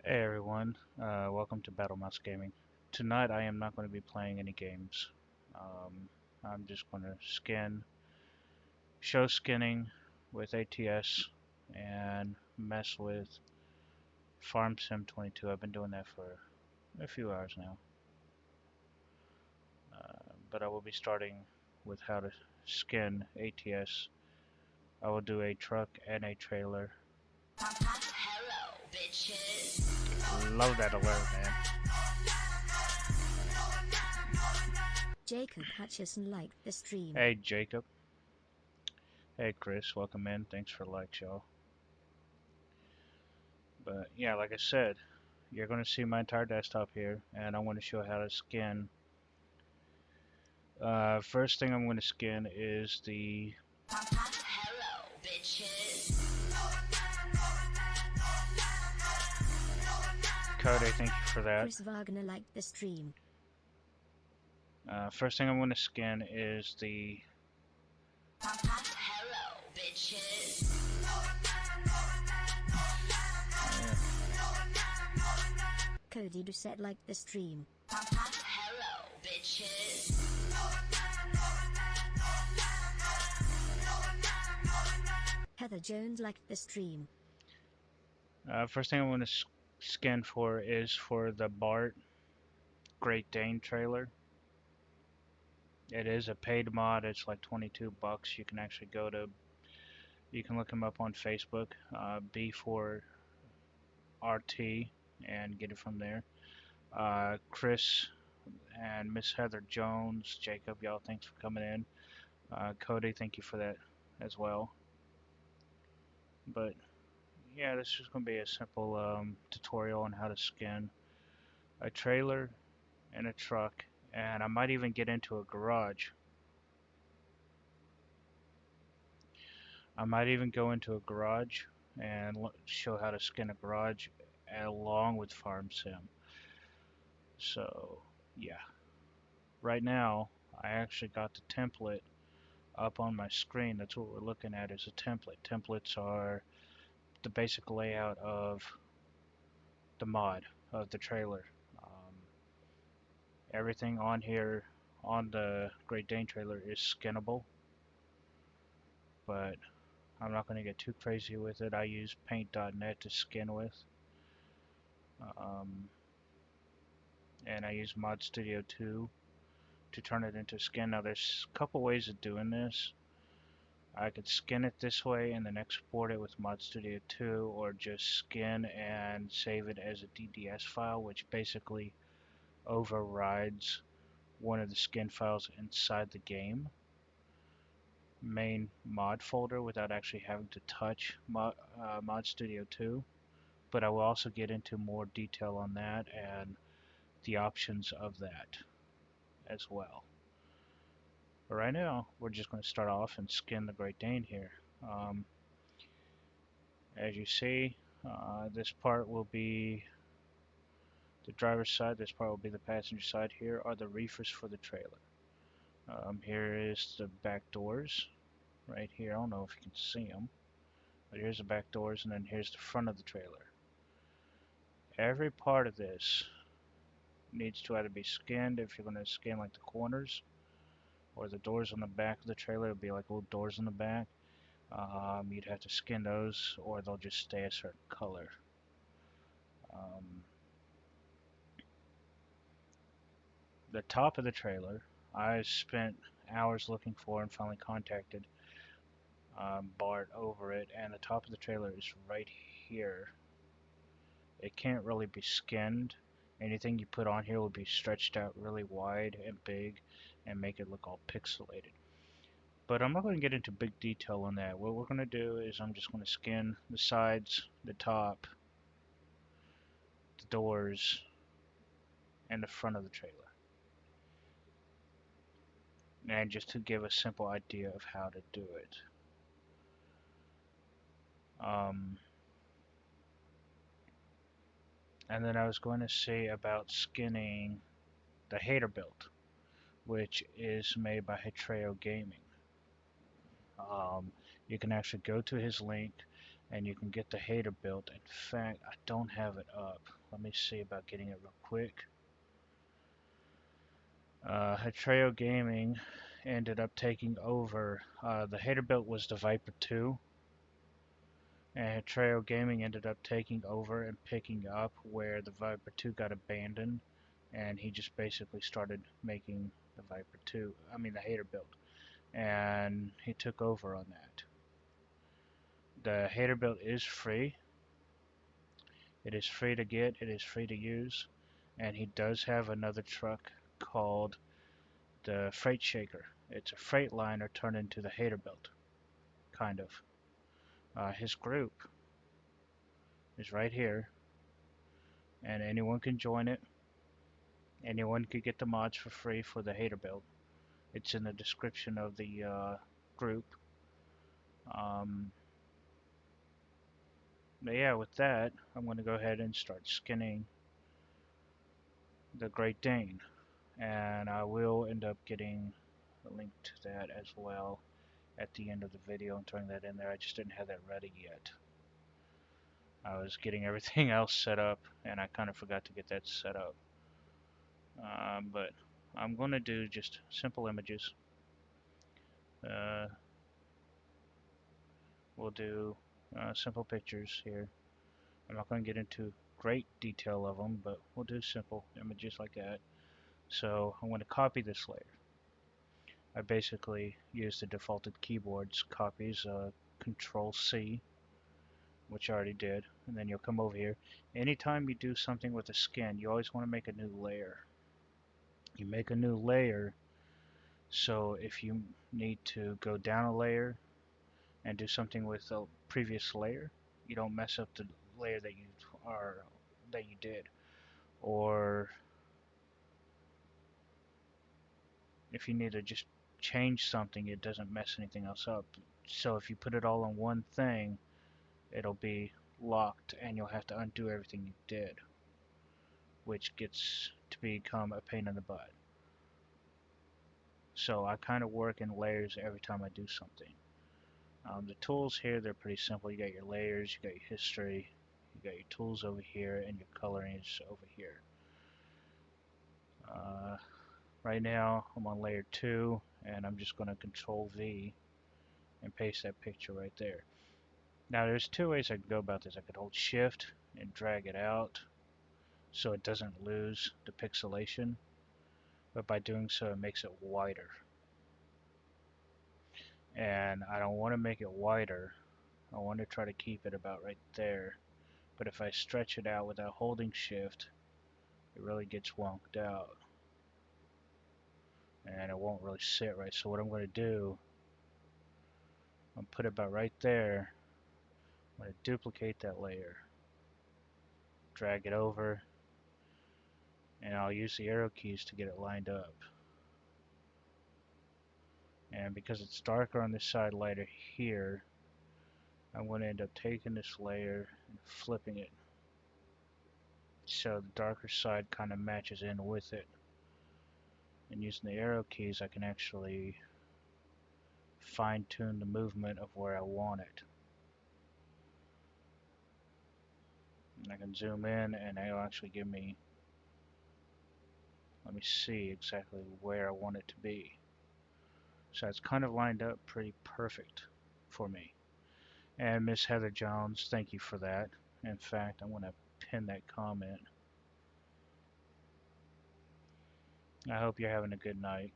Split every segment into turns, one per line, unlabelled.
Hey everyone, welcome to Battle Mouse Gaming. Tonight I am not going to be playing any games. I'm just going to show skinning with ATS and mess with Farm Sim 22. I've been doing that for a few hours now. But I will be starting with how to skin ATS. I will do a truck and a trailer.
Hello, bitches.
Love that alert, man.
Jacob Hutchison liked the stream.
Hey Jacob. Hey Chris, welcome in. Thanks for the likes, y'all. But yeah, like I said, you're going to see my entire desktop here, and I want to show how to skin. First thing I'm going to skin is the
Hello, bitches.
code. Thank you for that.
Chris Wagner liked the stream.
First thing I'm going to skin is the
Hello, bitches.
Cody Doucette liked the stream.
Hello, bitches.
Heather Jones liked the stream.
First thing I want to skin for is for the Bart Great Dane trailer. It is a paid mod. It's like 22 bucks. You can actually you can look him up on Facebook, B4RT, and get it from there. Chris and Miss Heather Jones, Jacob, y'all, thanks for coming in. Cody, thank you for that as well. But yeah, this is going to be a simple tutorial on how to skin a trailer and a truck, and I might even get into a garage. I might even go into a garage and show how to skin a garage along with Farm Sim. So yeah, right now I actually got the template up on my screen. That's what we're looking at, is a template. Templates are the basic layout of the mod of the trailer. Everything on here on the Great Dane trailer is skinnable, but I'm not going to get too crazy with it. I use paint.net to skin with, um, and I use Mod Studio 2 to turn it into skin. Now there's a couple ways of doing this. I could skin it this way and then export it with Mod Studio 2, or just skin and save it as a DDS file, which basically overrides one of the skin files inside the game main mod folder without actually having to touch Mod Studio 2. But I will also get into more detail on that and the options of that as well. But right now, we're just going to start off and skin the Great Dane here. As you see, this part will be the driver's side, this part will be the passenger side. Here are the reefers for the trailer. Here is the back doors, right here. I don't know if you can see them, but here's the back doors, and then here's the front of the trailer. Every part of this needs to either be skinned if you're going to skin like the corners, or the doors on the back of the trailer would be like little doors in the back. You'd have to skin those, or they'll just stay a certain color. The top of the trailer, I spent hours looking for and finally contacted Bart over it, and the top of the trailer is right here. It can't really be skinned. Anything you put on here will be stretched out really wide and big and make it look all pixelated. But I'm not going to get into big detail on that. What we're going to do is I'm just going to skin the sides, the top, the doors, and the front of the trailer. And just to give a simple idea of how to do it. And then I was going to say about skinning the Hater build, which is made by Hetreo Gaming. You can actually go to his link and you can get the Hater build. In fact, I don't have it up. let me see about getting it real quick. Hatreo Gaming ended up taking over. The Hater built was the Viper 2, and Hatreo Gaming ended up taking over and picking up where the Viper 2 got abandoned, and he just basically started making the Viper 2, I mean the Hater build, and he took over on that. The Hater build is free. It is free to get, it is free to use, and he does have another truck called the Freight Shaker. It's a freight liner turned into the Hater build, kind of. His group is right here, and anyone can join it. Anyone could get the mods for free for the Hater build. It's in the description of the group. Um, but yeah, with that, I'm going to go ahead and start skinning the Great Dane, and I will end up getting a link to that as well at the end of the video and throwing that in there. I just didn't have that ready yet. I was getting everything else set up, and I kind of forgot to get that set up. But I'm going to do just simple images. Uh, we'll do simple pictures here. I'm not going to get into great detail of them, but we'll do simple images like that. So I'm going to copy this layer. I basically use the defaulted keyboards copies, Control C, which I already did, and then you'll come over here. Anytime you do something with a skin, you always want to make a new layer. You make a new layer, so if you need to go down a layer and do something with a previous layer, you don't mess up the layer that you did. Or if you need to just change something, it doesn't mess anything else up. So if you put it all on one thing, it'll be locked and you'll have to undo everything you did, which gets to become a pain in the butt. So I kind of work in layers every time I do something. The tools here, they're pretty simple. You got your layers, you got your history, you got your tools over here, and your coloring is over here. Right now I'm on layer 2, and I'm just going to Control V and paste that picture right there. Now there's two ways I can go about this. I could hold Shift and drag it out so it doesn't lose the pixelation, but by doing so it makes it wider. And I don't want to make it wider. I want to try to keep it about right there. But if I stretch it out without holding Shift, it really gets wonked out. And it won't really sit right. So what I'm going to do, I'm going to put it about right there. I'm going to duplicate that layer. Drag it over. And I'll use the arrow keys to get it lined up. And because it's darker on this side, lighter here, I'm going to end up taking this layer and flipping it so the darker side kind of matches in with it. And using the arrow keys, I can actually fine-tune the movement of where I want it. And I can zoom in and it'll actually give me, let me see exactly where I want it to be. So it's kind of lined up pretty perfect for me. And Miss Heather Jones, thank you for that. In fact, I'm going to pin that comment. I hope you're having a good night.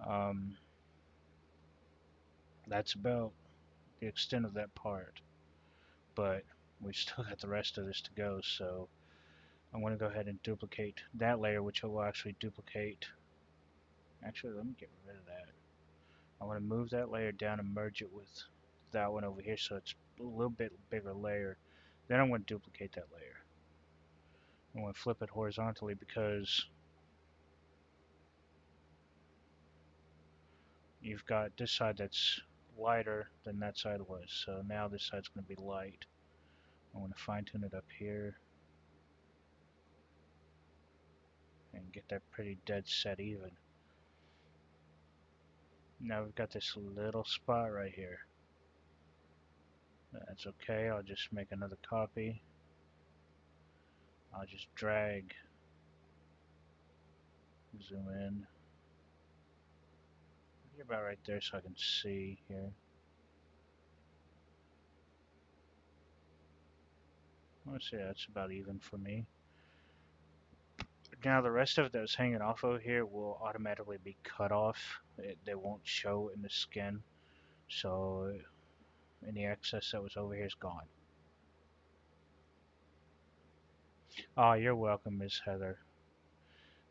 Um, that's about the extent of that part. But we still got the rest of this to go, so I'm going to go ahead and duplicate that layer, which will actually duplicate. Actually, let me get rid of that. I want to move that layer down and merge it with that one over here so it's a little bit bigger layer. Then I'm going to duplicate that layer. I'm going to flip it horizontally because you've got this side that's lighter than that side was. So now this side's going to be light. I'm going to fine tune it up here and get that pretty dead set even. Now we've got this little spot right here. That's okay, I'll just make another copy. I'll just drag, zoom in. Get about right there so I can see here. Let's see, that's about even for me. Now the rest of those hanging off over here will automatically be cut off. They won't show in the skin, so any excess that was over here is gone. Oh, you're welcome, Miss Heather.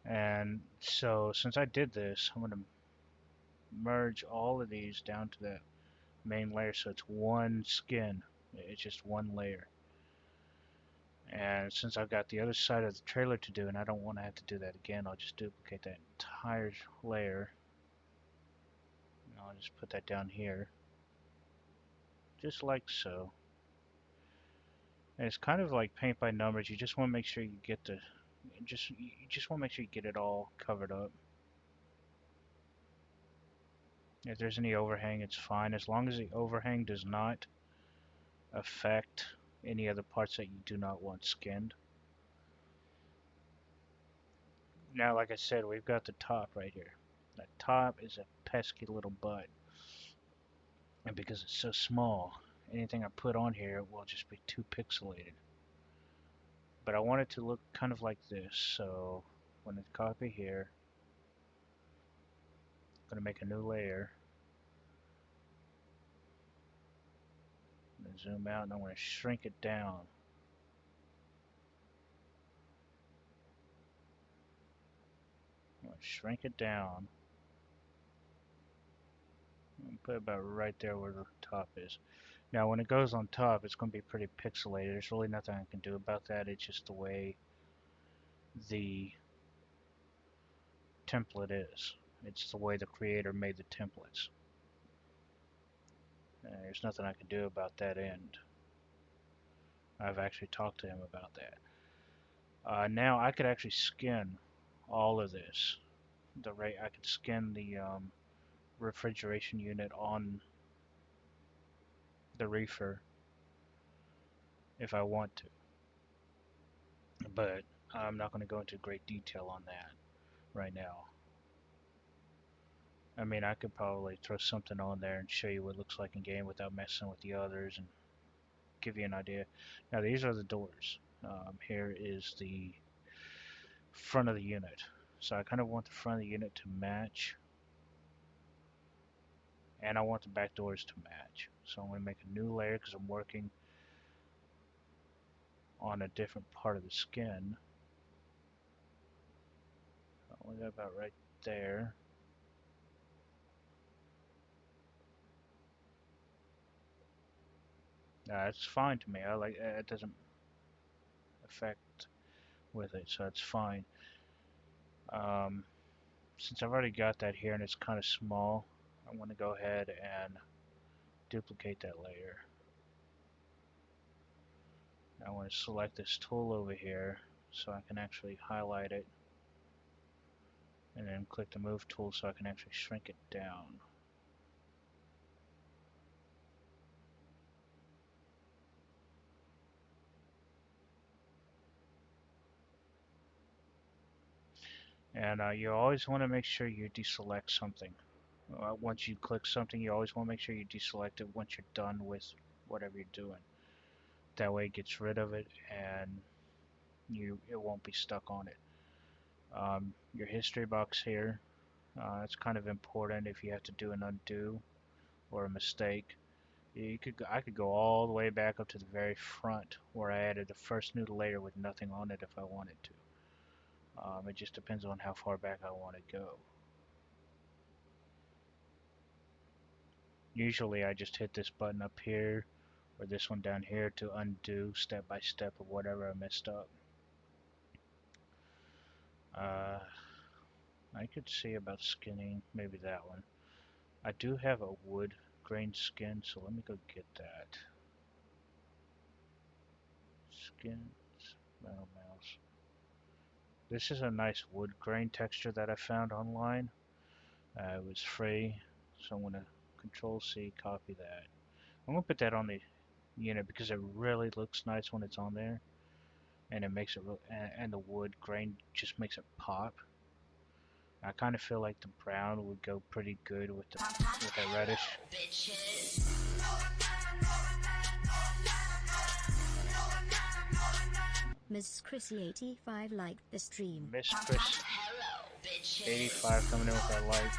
And so since I did this, I'm going to merge all of these down to the main layer so it's one skin. It's just one layer. And since I've got the other side of the trailer to do and I don't want to have to do that again, I'll just duplicate that entire layer. And I'll just put that down here. Just like so. And it's kind of like paint by numbers. You just want to make sure you get the you just want to make sure you get it all covered up. If there's any overhang, it's fine as long as the overhang does not affect any other parts that you do not want skinned. Now, like I said, we've got the top right here. That top is a pesky little butt. And because it's so small, anything I put on here will just be too pixelated. But I want it to look kind of like this, so when I copy here, I'm going to make a new layer. I'm going to zoom out and I'm going to shrink it down. I'm going to shrink it down and put it about right there where the top is. Now when it goes on top, it's going to be pretty pixelated. There's really nothing I can do about that. It's just the way the template is. It's the way the creator made the templates. There's nothing I can do about that end. I've actually talked to him about that. Now I could actually skin all of this. I could skin the refrigeration unit on the reefer if I want to, but I'm not going to go into great detail on that right now. I mean, I could probably throw something on there and show you what it looks like in game without messing with the others and give you an idea. Now these are the doors. Here is the front of the unit. So I kind of want the front of the unit to match, and I want the back doors to match. So I'm going to make a new layer because I'm working on a different part of the skin. I'll leave that about right there. It's fine to me. I like it doesn't affect with it, so it's fine. Um, since I've already got that here and it's kind of small, I'm going to go ahead and duplicate that layer. I want to select this tool over here so I can actually highlight it and then click the move tool so I can actually shrink it down. And you always want to make sure you deselect something. Once you click something, you always want to make sure you deselect it once you're done with whatever you're doing. That way it gets rid of it and it won't be stuck on it. Your history box here, it's kind of important if you have to do an undo or a mistake. I could go all the way back up to the very front where I added the first new layer with nothing on it if I wanted to. It just depends on how far back I want to go. Usually I just hit this button up here or this one down here to undo step by step of whatever I messed up. I could see about skinning maybe that one. I do have a wood grain skin, so let me go get that. Skins, metal mouse. This is a nice wood grain texture that I found online. It was free, so I'm going to Control C, copy that. I'm going to put that on the unit because it really looks nice when it's on there. and it makes it real, and the wood grain just makes it pop. I kind of feel like the brown would go pretty good with that reddish.
Bitches.
Ms. Chrissy85 liked the stream.
Miss Chris
Hello, bitches.
85 coming in with that like.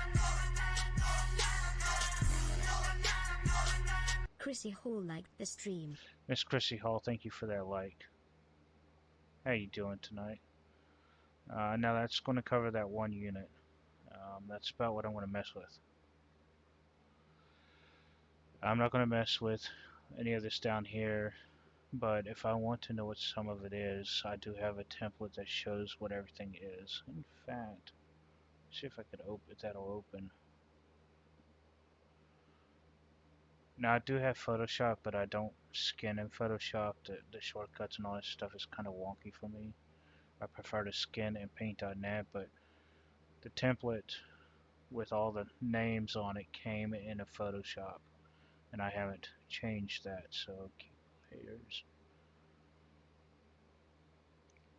Chrissy Hall liked the stream.
Miss Chrissy Hall, thank you for that like. How you doing tonight? Now that's going to cover that one unit. That's about what I'm going to mess with. I'm not going to mess with any of this down here, but if I want to know what some of it is, I do have a template that shows what everything is. In fact, see if I could open if that'll open. Now I do have Photoshop, but I don't skin in Photoshop. The shortcuts and all that stuff is kind of wonky for me. I prefer to skin in Paint.net, but the template with all the names on it came in a Photoshop, and I haven't changed that. So layers.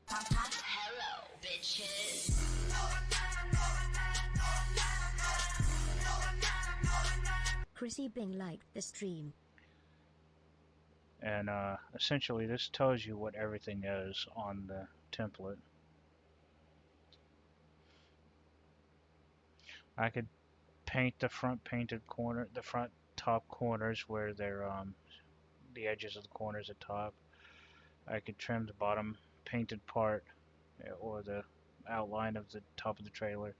Hello, bitches.
Chrissy Bing liked the stream.
And essentially this tells you what everything is on the template. I could paint the front painted corner, the front top corners where they're the edges of the corners at top. I could trim the bottom painted part or the outline of the top of the trailer,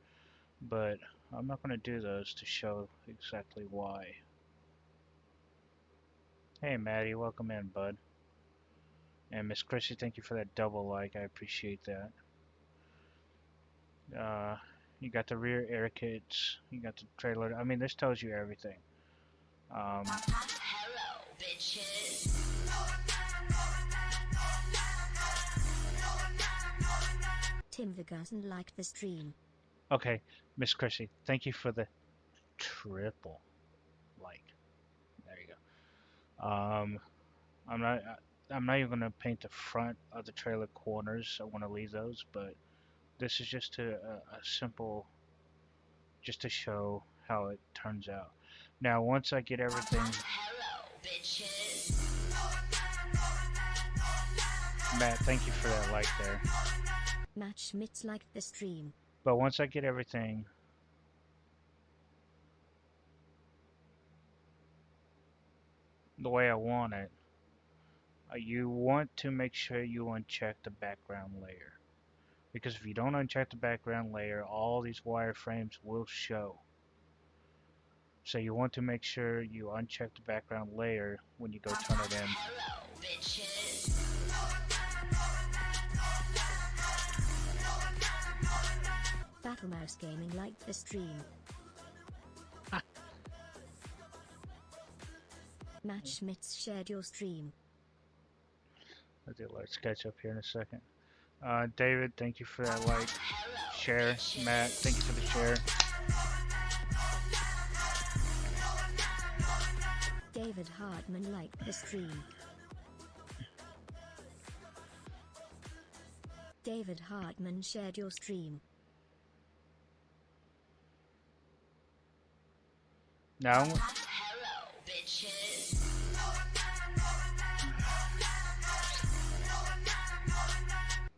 but I'm not going to do those to show exactly why. Hey Maddie, welcome in, bud. And Miss Chrissy, thank you for that double like. I appreciate that. You got the rear air kits. You got the trailer. I mean, this tells you everything.
Hello, bitches.
Tim Vigason liked the stream.
Okay, Miss Chrissy, thank you for the triple like. There you go. I'm not. I'm not even gonna paint the front of the trailer corners. I want to leave those, but this is just a simple, just to show how it turns out. Now, once I get everything,
Hello, bitches.
Matt, thank you for that like there.
Matt Schmitz liked the stream.
But once I get everything the way I want it, you want to make sure you uncheck the background layer. Because if you don't uncheck the background layer, all these wireframes will show. So you want to make sure you uncheck the background layer when you go turn it in.
Hello, bitches.
Battlemouse Gaming liked the stream. Matt Schmitz shared your stream.
I'll do a light sketch up here in a second. David, thank you for that like. Share. Matt, thank you for the share.
David Hartman liked the stream. David Hartman shared your stream.
Now,
Hello, bitches.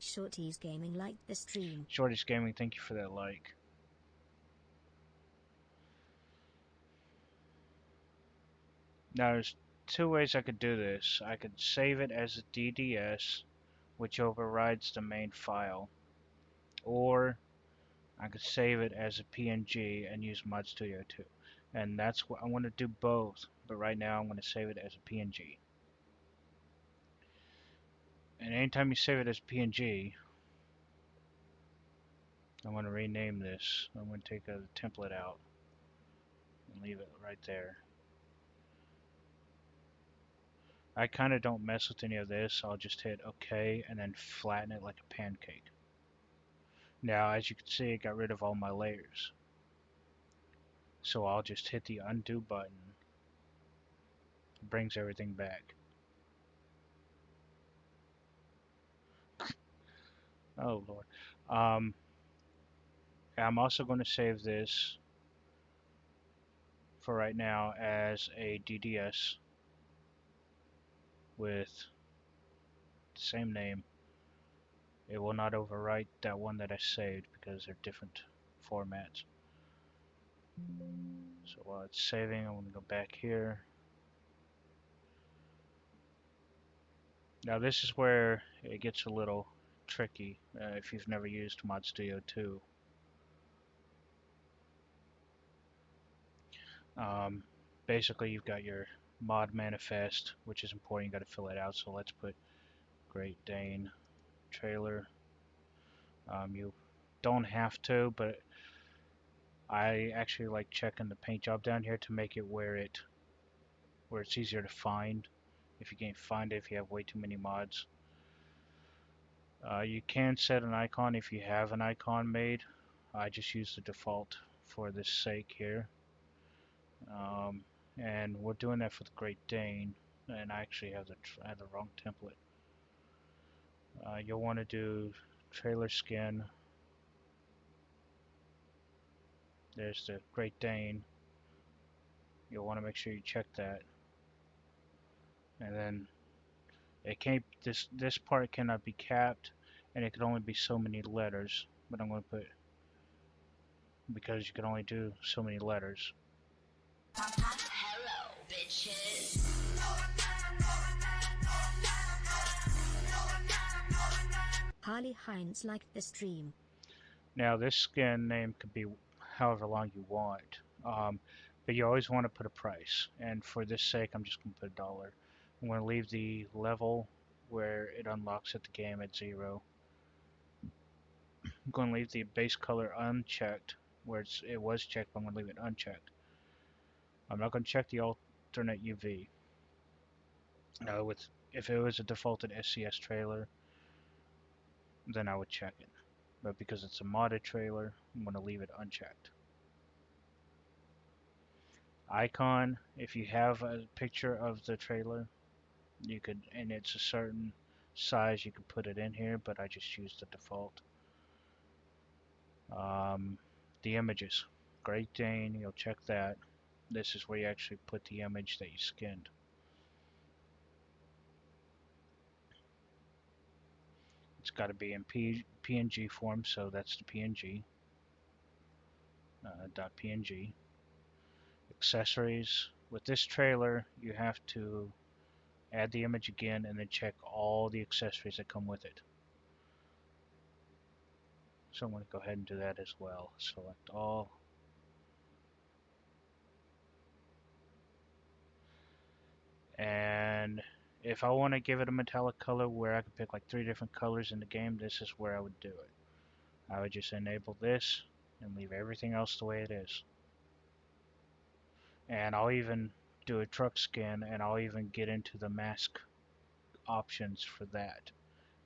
Shorties Gaming liked the stream.
Shorty's Gaming, thank you for that like. Now, there's two ways I could do this. I could save it as a DDS, which overrides the main file, or I could save it as a PNG and use Mod Studio 2. And that's what I want to do both, but right now I'm going to save it as a PNG. And anytime you save it as PNG, I'm going to rename this. I'm going to take the template out and leave it right there. I kind of don't mess with any of this. I'll just hit OK and then flatten it like a pancake. Now, as you can see, it got rid of all my layers. So I'll just hit the undo button. It brings everything back. Oh Lord. Um, I'm also going to save this for right now as a DDS with the same name. It will not overwrite that one that I saved because they're different formats. So while it's saving, I'm going to go back here. Now this is where it gets a little tricky if you've never used Mod Studio 2. Um, Basically, you've got your mod manifest, which is important. You got to fill it out. So let's put Great Dane trailer. You don't have to, but I actually like checking the paint job down here to make it where it's easier to find. If you can't find it, if you have way too many mods, you can set an icon if you have an icon made. I just use the default for this sake here. Um, and we're doing that for the Great Dane, and I actually have the wrong template. You'll want to do trailer skin. There's the Great Dane. You'll want to make sure you check that, and then it can't. This part cannot be capped, and it can only be so many letters. But I'm going to put because you can only do so many letters.
Hello, bitches.
Harley Hines liked the stream.
Now this skin name could be however long you want, but you always want to put a price. And for this sake, I'm just going to put $1. I'm going to leave the level where it unlocks at the game at 0. I'm going to leave the base color unchecked where it was checked, but I'm going to leave it unchecked. I'm not going to check the alternate UV. If it was a defaulted SCS trailer, then I would check it. But because it's a modded trailer, I'm going to leave it unchecked. Icon, if you have a picture of the trailer, you could, and it's a certain size, you could put it in here, but I just used the default. Um, the images, Great Dane, you'll check that. This is where you actually put the image that you skinned. It's got to be in PNG form, so that's the PNG. .png. Accessories. With this trailer, you have to add the image again and then check all the accessories that come with it. So I'm going to go ahead and do that as well. Select all. And if I want to give it a metallic color where I can pick like 3 different colors in the game, this is where I would do it. I would just enable this and leave everything else the way it is. And I'll even do a truck skin, and I'll even get into the mask options for that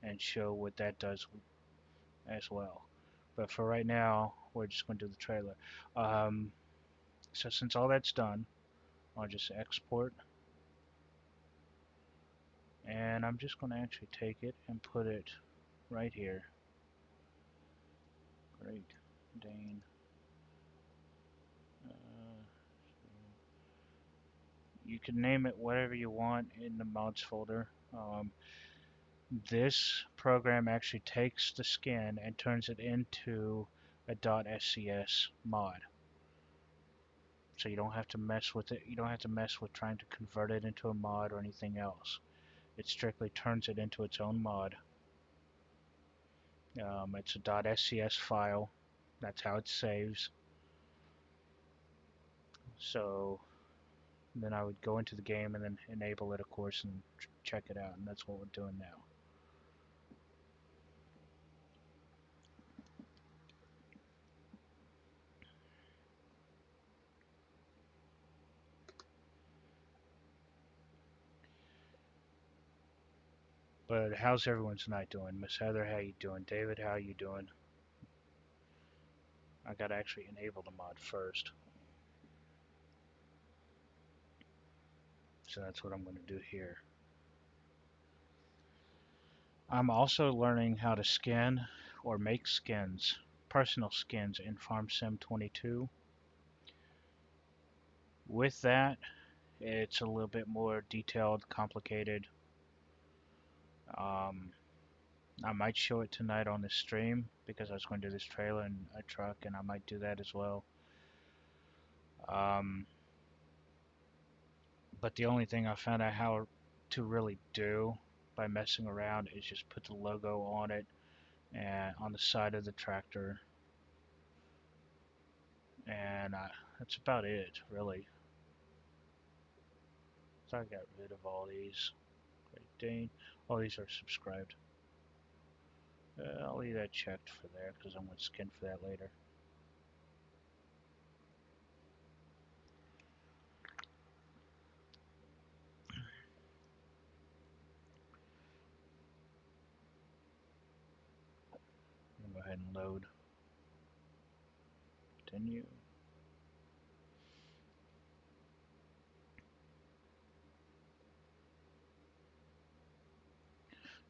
and show what that does as well. But for right now, we're just going to do the trailer. So since all that's done, I'll just export, and I'm just going to actually take it and put it right here. Great Dane. Uh, you can name it whatever you want in the mods folder. This program actually takes the skin and turns it into a .scs mod. So you don't have to mess with it. You don't have to mess with trying to convert it into a mod or anything else. It strictly turns it into its own mod. It's a .scs file. That's how it saves. So then I would go into the game and then enable it, of course, and check it out. And that's what we're doing now. But how's everyone's night doing? Miss Heather, how you doing? David, how you doing? I gotta actually enable the mod first. So that's what I'm going to do here. I'm also learning how to skin. or make skins, personal skins in Farm Sim 22. With that, it's a little bit more detailed, complicated. Um, I might show it tonight on the stream because I was going to do this trailer in a truck, and I might do that as well. Um, but the only thing I found out how to really do by messing around is just put the logo on it and on the side of the tractor, and that's about it, really. So I got rid of all these. Great Dane. All these are subscribed. I'll leave that checked for there because I'm going to skin for that later. I'll go ahead and load. Continue.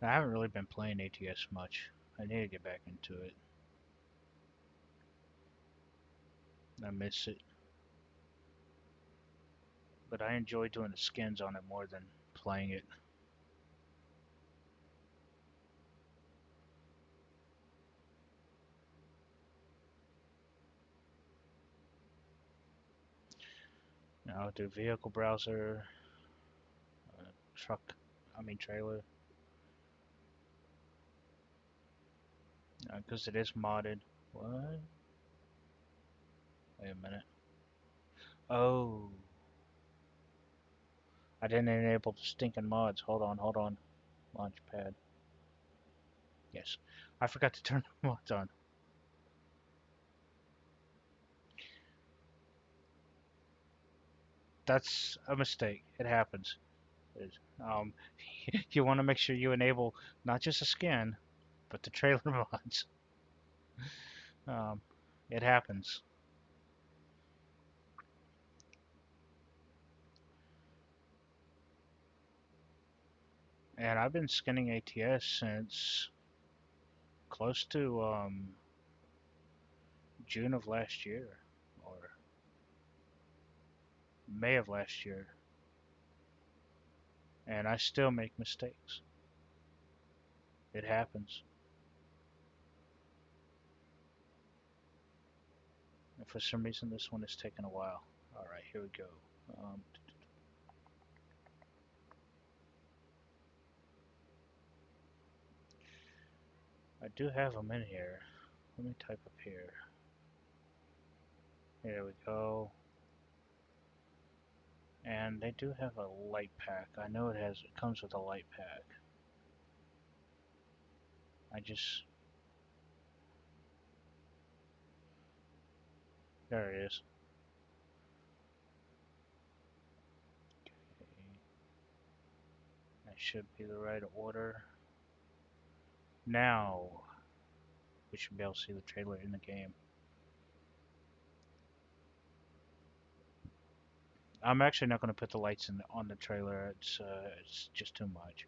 I haven't really been playing ATS much. I need to get back into it. I miss it. But I enjoy doing the skins on it more than playing it. I'll do vehicle browser, truck, trailer. Because it is modded. What? Wait a minute. Oh. I didn't enable the stinking mods. Hold on. Launchpad. Yes. I forgot to turn the mods on. That's a mistake. It happens. Um, you want to make sure you enable not just a skin, but the trailer mods. Um, it happens. And I've been skinning ATS since close to June of last year, or May of last year, and I still make mistakes. It happens. And for some reason, this one is taking a while. All right, here we go. Um, I do have them in here. Let me type up here. There we go. And they do have a light pack. I know it comes with a light pack. I just There it is. Okay. That should be the right order. Now we should be able to see the trailer in the game. I'm actually not going to put the lights on the trailer. It's just too much.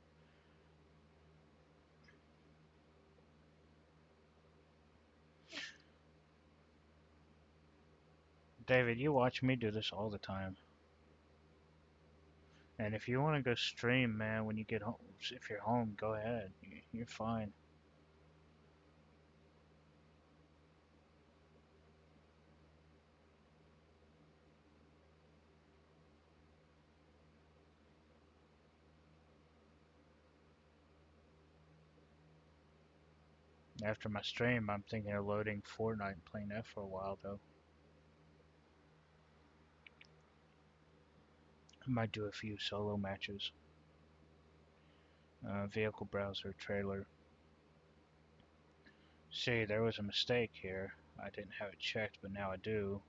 David, you watch me do this all the time. And if you want to go stream, man, when you get home, if you're home, go ahead. You're fine. After my stream, I'm thinking of loading Fortnite and playing that for a while, though. I might do a few solo matches. Vehicle browser trailer. See, there was a mistake here. I didn't have it checked, but now I do.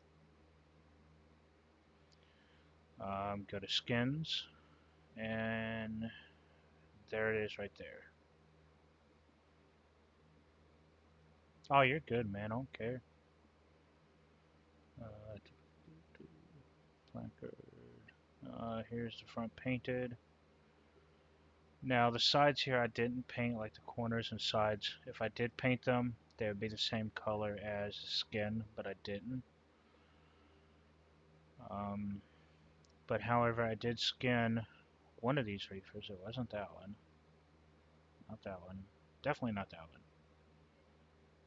Go to skins, and there it is right there. Oh, you're good, man. I don't care. Uh, placard. Here's the front painted. Now the sides here I didn't paint, like the corners and sides. If I did paint them, they would be the same color as the skin, but I didn't. Um, but however, I did skin one of these reefers. It wasn't that one. Not that one. Definitely not that one.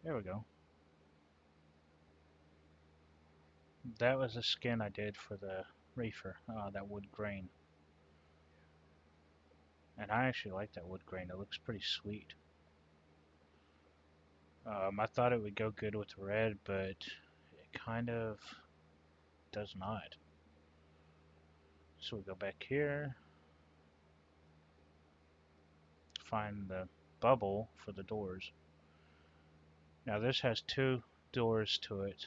There we go. That was the skin I did for the reefer, that wood grain. And I actually like that wood grain. It looks pretty sweet. I thought it would go good with red, but it kind of does not. So we go back here, find the bubble for the doors. Now this has two doors to it.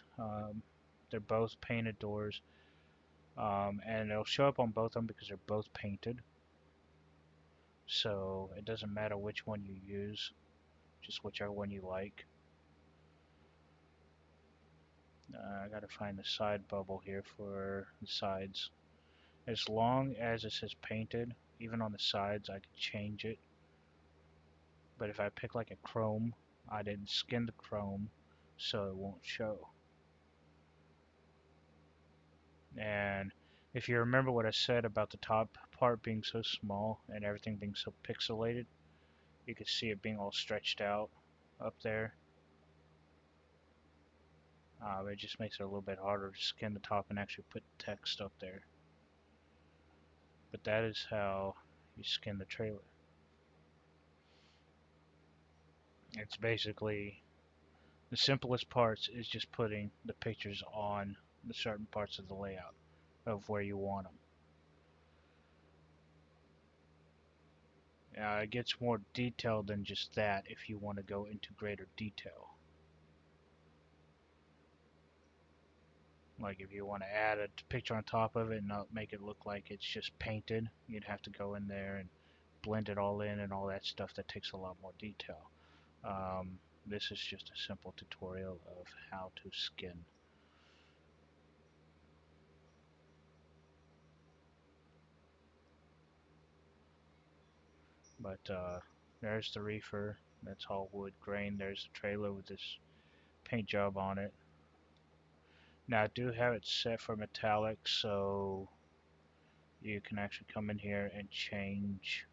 They're both painted doors, and it'll show up on both of them because they're both painted. So it doesn't matter which one you use, just whichever one you like. I gotta find the side bubble here for the sides. As long as it says painted, even on the sides, I can change it. But if I pick like a chrome, I didn't skin the chrome, so it won't show. And if you remember what I said about the top part being so small and everything being so pixelated, you could see it being all stretched out up there. It just makes it a little bit harder to skin the top and actually put text up there. But that is how you skin the trailer. It's basically the simplest parts is just putting the pictures on the certain parts of the layout of where you want them. It gets more detailed than just that if you want to go into greater detail. Like if you want to add a picture on top of it and not make it look like it's just painted, you'd have to go in there and blend it all in and all that stuff. That takes a lot more detail. This is just a simple tutorial of how to skin. But there's the reefer. That's all wood grain. There's the trailer with this paint job on it. Now I do have it set for metallic, so you can actually come in here and change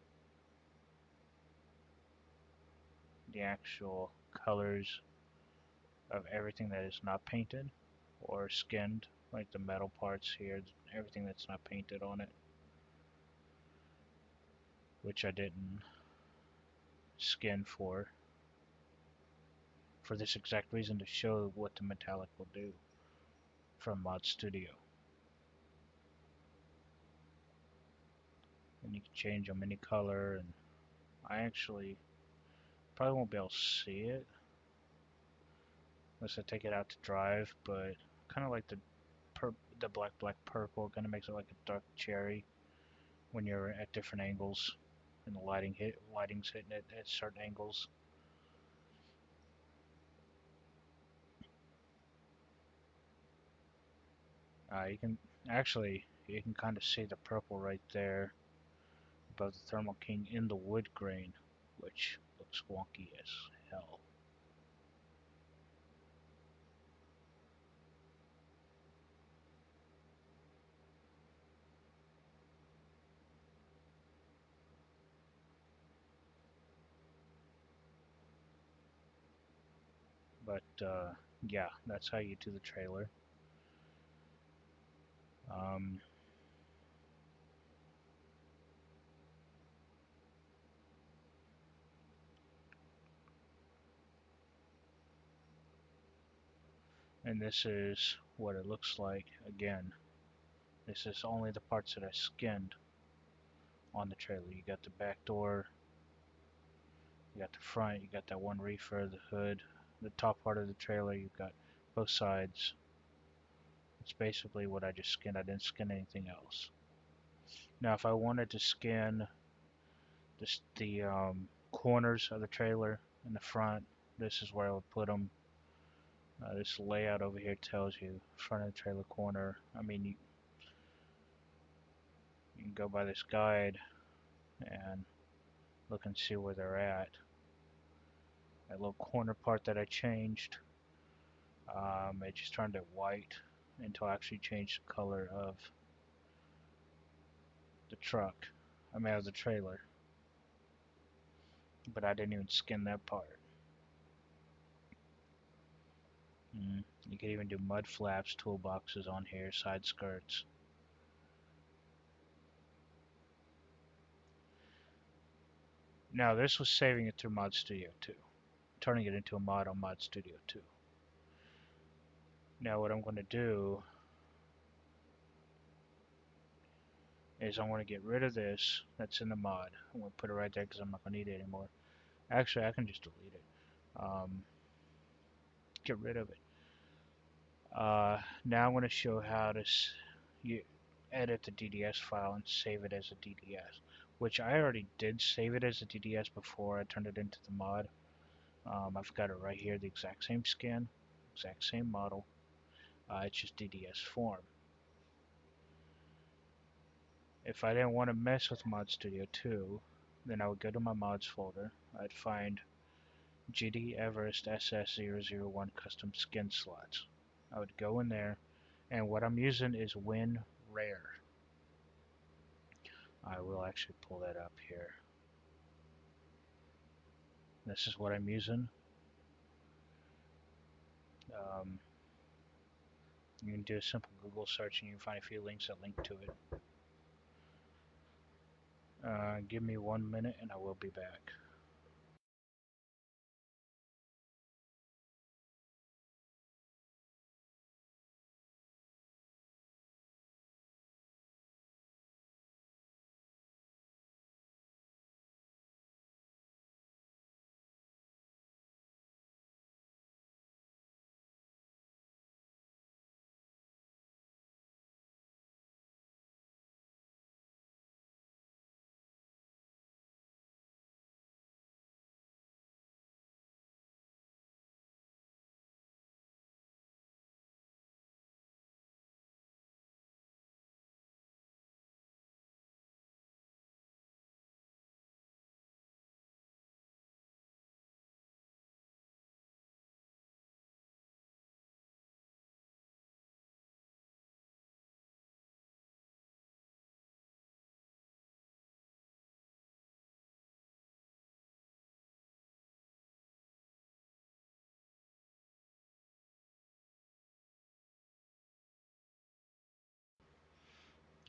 the actual colors of everything that is not painted or skinned, like the metal parts here, everything that's not painted on it, which I didn't skin for this exact reason, to show what the metallic will do from Mod Studio. And you can change them any color, and I actually probably won't be able to see it unless I take it out to drive, but kind of like the black purple, kind of makes it like a dark cherry when you're at different angles and the lighting's hitting it at certain angles. You can actually, you can kind of see the purple right there above the Thermal King in the wood grain, which looks wonky as hell. But yeah, that's how you do the trailer. Um, and this is what it looks like. Again, this is only the parts that I skinned on the trailer. You got the back door, you got the front, you got that one reefer, the hood, the top part of the trailer, you've got both sides. It's basically what I just skinned. I didn't skin anything else. Now if I wanted to skin the corners of the trailer in the front, this is where I would put them. This layout over here tells you front of the trailer corner. I mean, you can go by this guide and look and see where they're at. That little corner part that I changed, it just turned it white until I actually changed the color of the truck. I mean, of the trailer. But I didn't even skin that part. You can even do mud flaps, toolboxes on here, side skirts. Now this was saving it through Mod Studio 2, turning it into a mod on Mod Studio 2. Now what I'm going to do is I'm going to get rid of this that's in the mod. I'm going to put it right there because I'm not going to need it anymore. Actually, I can just delete it. Get rid of it. Now I'm going to show how to edit the DDS file and save it as a DDS, which I already did save it as a DDS before I turned it into the mod. I've got it right here, the exact same skin, exact same model. It's just DDS form. If I didn't want to mess with Mod Studio 2, then I would go to my mods folder. I'd find GD Everest SS001 custom skin slots. I would go in there, and what I'm using is Win Rare. I will actually pull that up here. This is what I'm using. You can do a simple Google search and you can find a few links that link to it. Give me 1 minute and I will be back.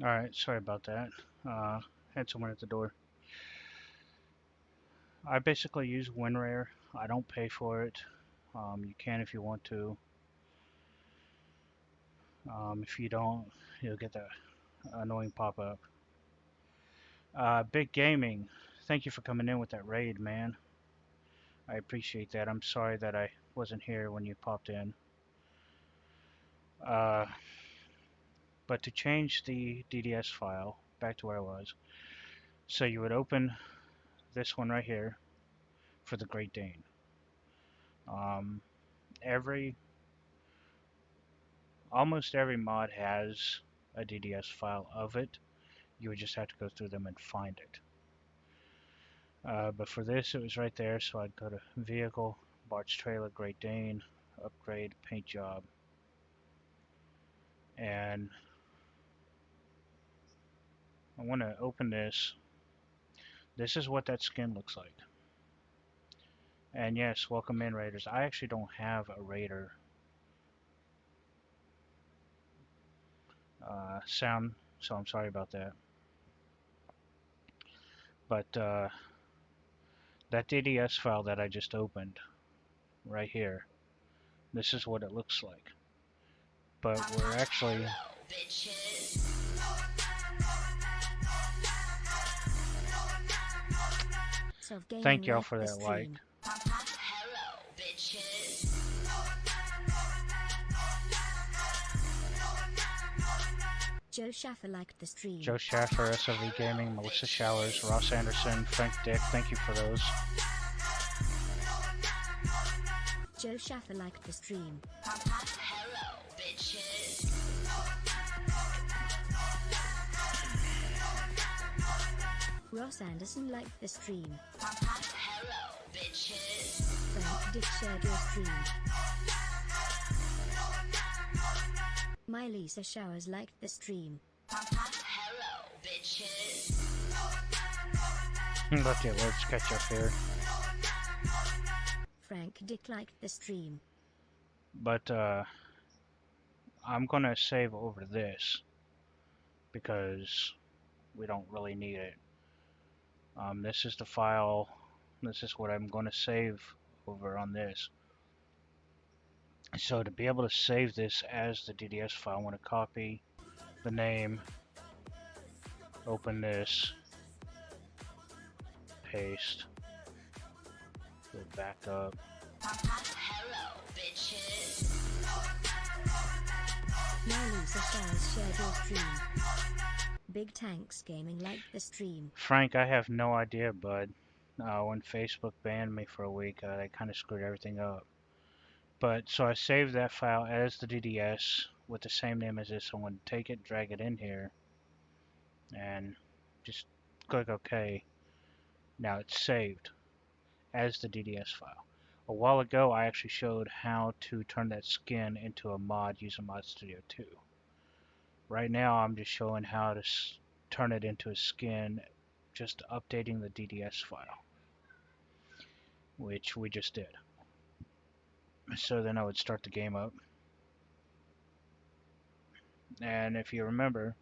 Alright, sorry about that. Had someone at the door. I basically use WinRare. I don't pay for it. You can if you want to. If you don't, you'll get the annoying pop-up. Big Gaming, thank you for coming in with that raid, man. I appreciate that. I'm sorry that I wasn't here when you popped in. But to change the DDS file, back to where I was, so you would open this one right here for the Great Dane. Almost every mod has a DDS file of it. You would just have to go through them and find it. But for this, it was right there, so I'd go to Vehicle, Bart's Trailer, Great Dane, Upgrade, Paint Job, and I want to open this. This is what that skin looks like. And yes, welcome in, Raiders. I actually don't have a Raider sound, so I'm sorry about that. But that DDS file that I just opened right here, this is what it looks like. But we're actually... Thank y'all for that like.
Hello, bitches.
Joe Schaffer liked the stream.
Joe Schaffer, SOV Gaming, Melissa Showers, Ross Anderson, Frank Dick, thank you for those.
Joe Schaffer liked the stream.
Hello, bitches.
Ross Anderson liked the stream.
Hello, bitches.
Frank Dick shared your stream. My Lisa Showers liked the stream.
Hello, bitches.
Let the alerts catch up here.
Frank Dick liked the stream.
But I'm gonna save over this because we don't really need it. This is the file. This is what I'm gonna save over on this. So to be able to save this as the DDS file, I want to copy the name, open this, paste, go back up.
Hello, bitches.
My Lisa Showers shared your stream. Big Tanks Gaming liked the stream.
Frank, I have no idea, bud. When Facebook banned me for a week, they kind of screwed everything up. But so I saved that file as the DDS with the same name as this. I'm going to take it, drag it in here, and just click OK. Now it's saved as the DDS file. A while ago, I actually showed how to turn that skin into a mod using Mod Studio 2. Right now, I'm just showing how to turn it into a skin, just updating the DDS file, which we just did. So then I would start the game up. And if you remember,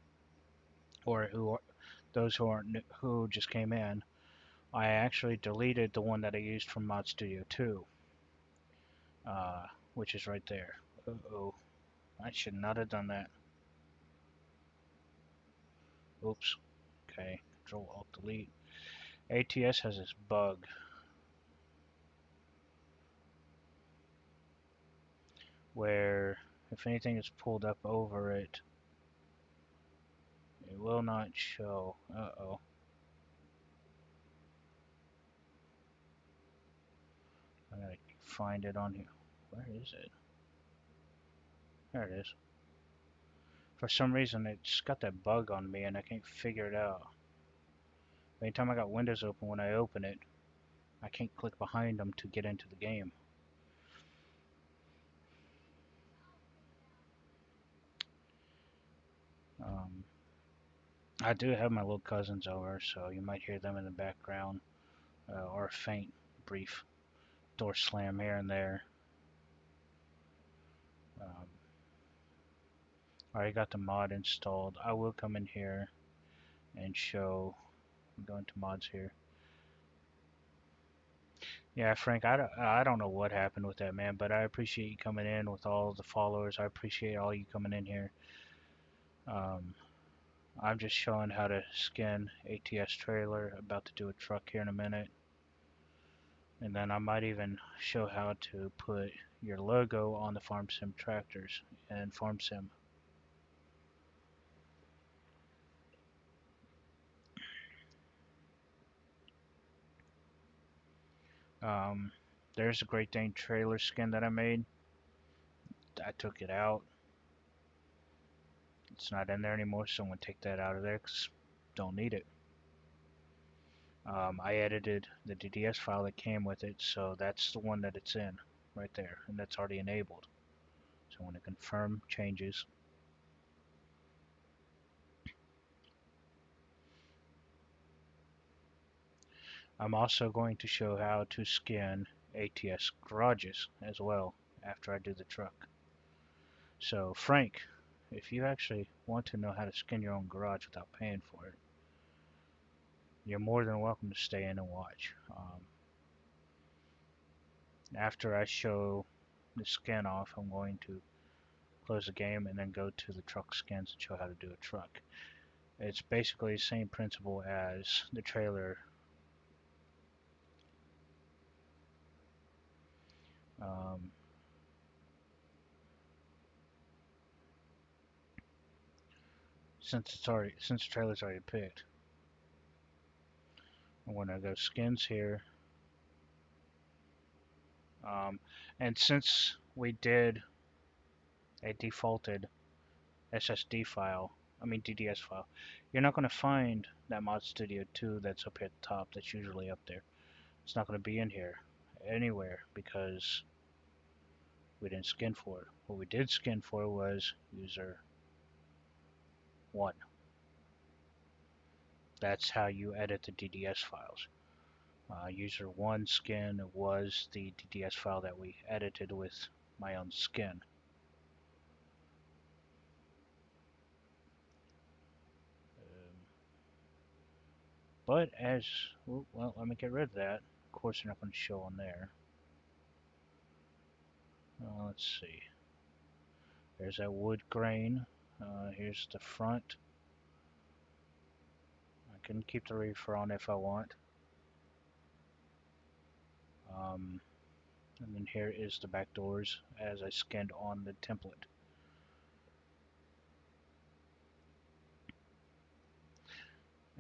or those who just came in, I actually deleted the one that I used from Mod Studio 2, which is right there. Uh-oh, I should not have done that. Oops. Okay, Control Alt Delete. ATS has this bug where if anything is pulled up over it, it will not show. Uh-oh. I gotta find it on here. Where is it? There it is. For some reason, it's got that bug on me and I can't figure it out. Anytime I got Windows open, when I open it, I can't click behind them to get into the game. I do have my little cousins over, so you might hear them in the background, or a faint, brief door slam here and there. I already got the mod installed. I will come in here and show. I'm going to mods here. Yeah, Frank, I don't know what happened with that, man, but I appreciate you coming in with all the followers. I appreciate all you coming in here. I'm just showing how to skin ATS trailer. About to do a truck here in a minute. And then I might even show how to put your logo on the Farm Sim tractors and Farm Sim. There's a Great Dane trailer skin that I made. I took it out. It's not in there anymore, so I'm going to take that out of there because don't need it. I edited the DDS file that came with it, so that's the one that it's in right there, and that's already enabled. So I'm going to confirm changes. I'm also going to show how to skin ATS garages as well after I do the truck. So Frank, if you actually want to know how to skin your own garage without paying for it, you're more than welcome to stay in and watch. After I show the skin off, I'm going to close the game and then go to the truck skins and show how to do a truck. It's basically the same principle as the trailer. Um, since the trailer's already picked, I'm going to go skins here. And since we did a defaulted SSD file, I mean DDS file, you're not going to find that Mod Studio 2 that's up here at the top that's usually up there. It's not going to be in here. anywhere because we didn't skin for it. What we did skin for was user 1. That's how you edit the DDS files. User 1 skin was the DDS file that we edited with my own skin. But as, well, let me get rid of that. Of course, they're not going to show on there. Let's see. There's that wood grain. Here's the front. I can keep the reefer on if I want. And then here is the back doors as I skinned on the template.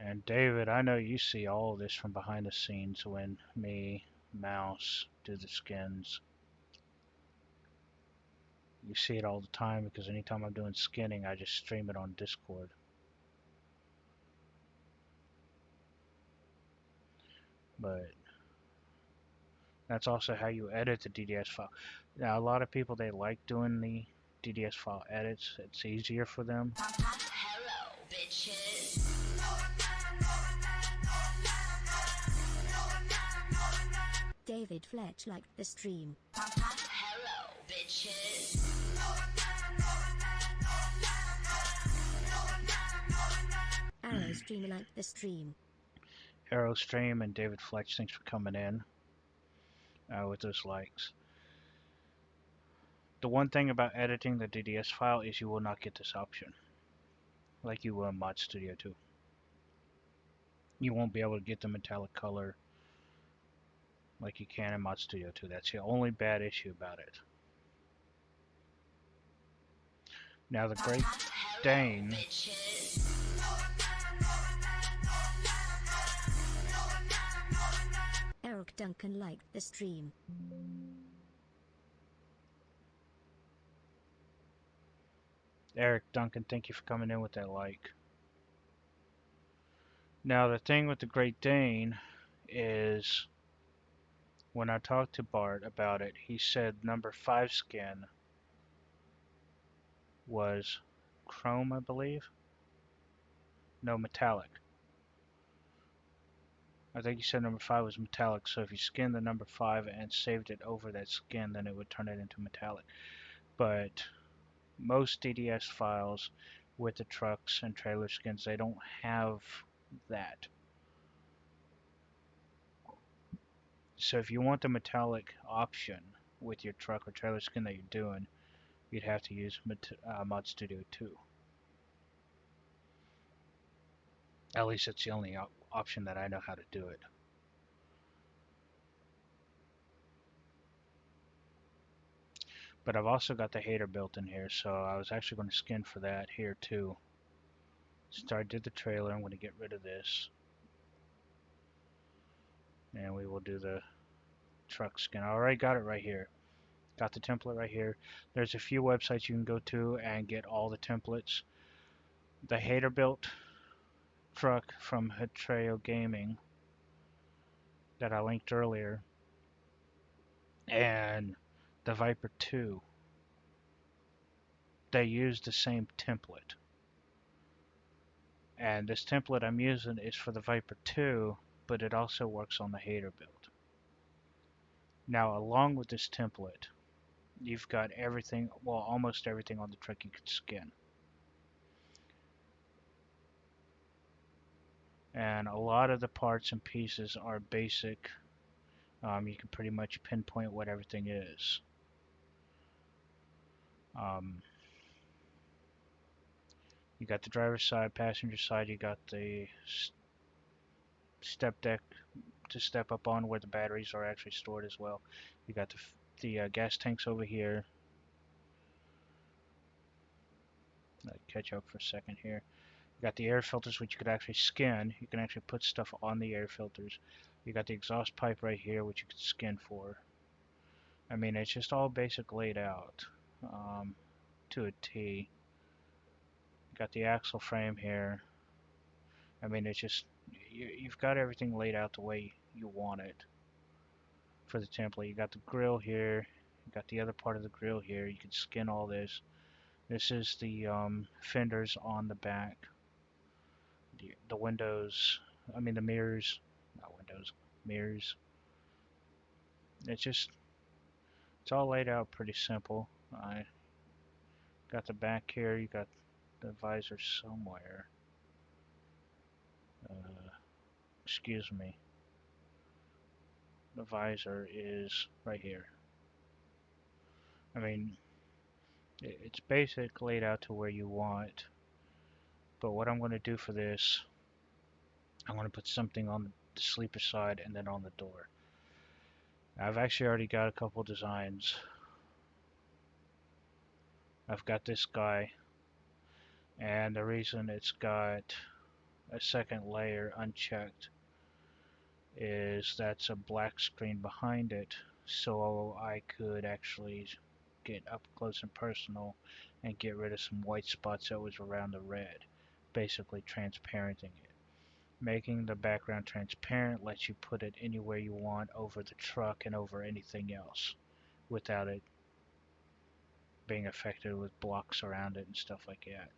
And David, I know you see all of this from behind the scenes when me, Mouse, do the skins. You see it all the time because anytime I'm doing skinning, I just stream it on Discord. But that's also how you edit the DDS file. Now, a lot of people, they like doing the DDS file edits. It's easier for them.
Hello, bitches.
David Fletch liked the stream.
Hello, bitches.
Arrow streamer liked the stream.
Arrow Stream and David Fletch, thanks for coming in with those likes. The one thing about editing the DDS file is you will not get this option, like you will in Mod Studio 2. You won't be able to get the metallic color like you can in Mod Studio 2. That's the only bad issue about it. Now the Great Dane,
Eric Duncan liked the stream.
Eric Duncan, thank you for coming in with that like. Now the thing with the Great Dane is when I talked to Bart about it, he said number 5 skin was chrome, I believe. No, metallic. I think he said number 5 was metallic, so if you skinned the number 5 and saved it over that skin, then it would turn it into metallic. But most DDS files with the trucks and trailer skins, they don't have that. So if you want the metallic option with your truck or trailer skin that you're doing, you'd have to use Mod Studio 2. At least it's the only option that I know how to do it. But I've also got the hater built in here, so I was actually going to skin for that here too. So I did the trailer. I'm going to get rid of this. And we will do the truck skin. I already got it right here. Got the template right here. There's a few websites you can go to and get all the templates. The hater built truck from Hetreo Gaming that I linked earlier, and the Viper 2, they use the same template. And this template I'm using is for the Viper 2, but it also works on the hater build. Now, along with this template, you've got everything, well, almost everything on the truck you could skin. And a lot of the parts and pieces are basic. You can pretty much pinpoint what everything is. You got the driver's side, passenger side, you got the step deck to step up on where the batteries are actually stored as well. You got the gas tanks over here. Let catch up for a second here. You got the air filters, which you could actually skin. You can actually put stuff on the air filters. You got the exhaust pipe right here, which you could skin for. I mean, it's just all basic laid out to a T. You got the axle frame here. I mean, it's just, you've got everything laid out the way you want it. for the template. You got the grill here. You got the other part of the grill here. You can skin all this. This is the fenders on the back. The windows, I mean the mirrors, not windows, mirrors. It's just, it's all laid out pretty simple. I got the back here. You got the visor somewhere. Excuse me. The visor is right here. I mean, it's basic laid out to where you want. But what I'm going to do for this, I'm going to put something on the sleeper side and then on the door. I've actually already got a couple designs. I've got this guy, and the reason it's got a second layer unchecked is that's a black screen behind it, so I could actually get up close and personal and get rid of some white spots that was around the red, basically transparenting it. Making the background transparent lets you put it anywhere you want over the truck and over anything else without it being affected with blocks around it and stuff like that.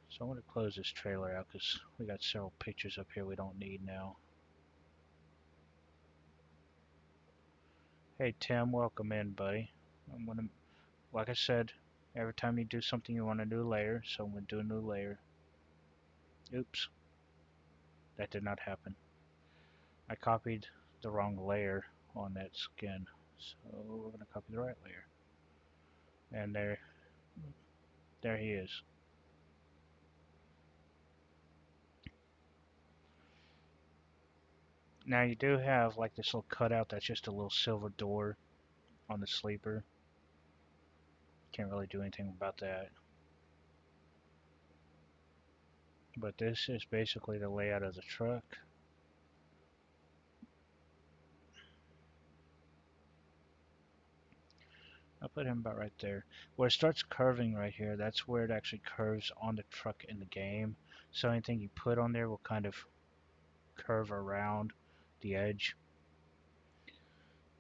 So I'm going to close this trailer out because we got several pictures up here we don't need now. Hey Tim, welcome in, buddy. I'm going to, like I said, every time you do something you want a new layer, so I'm going to do a new layer. Oops, that did not happen. I copied the wrong layer on that skin, so we're going to copy the right layer. And there he is. Now you do have like this little cutout that's just a little silver door on the sleeper. Can't really do anything about that. But this is basically the layout of the truck. I'll put him about right there. Where it starts curving right here, that's where it actually curves on the truck in the game. So anything you put on there will kind of curve around the edge.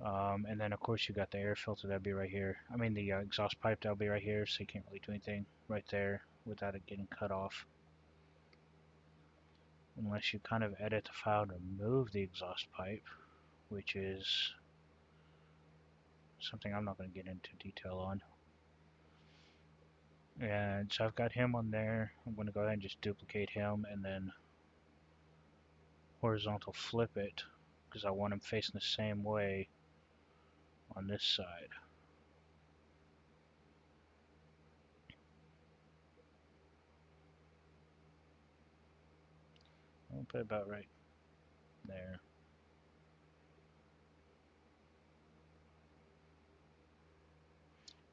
And then of course you got the air filter that'll be right here. I mean the exhaust pipe that'll be right here, so you can't really do anything right there without it getting cut off. Unless you kind of edit the file to remove the exhaust pipe, which is something I'm not going to get into detail on. And so I've got him on there. I'm going to go ahead and just duplicate him and then horizontal flip it because I want him facing the same way on this side. I'll put it about right there.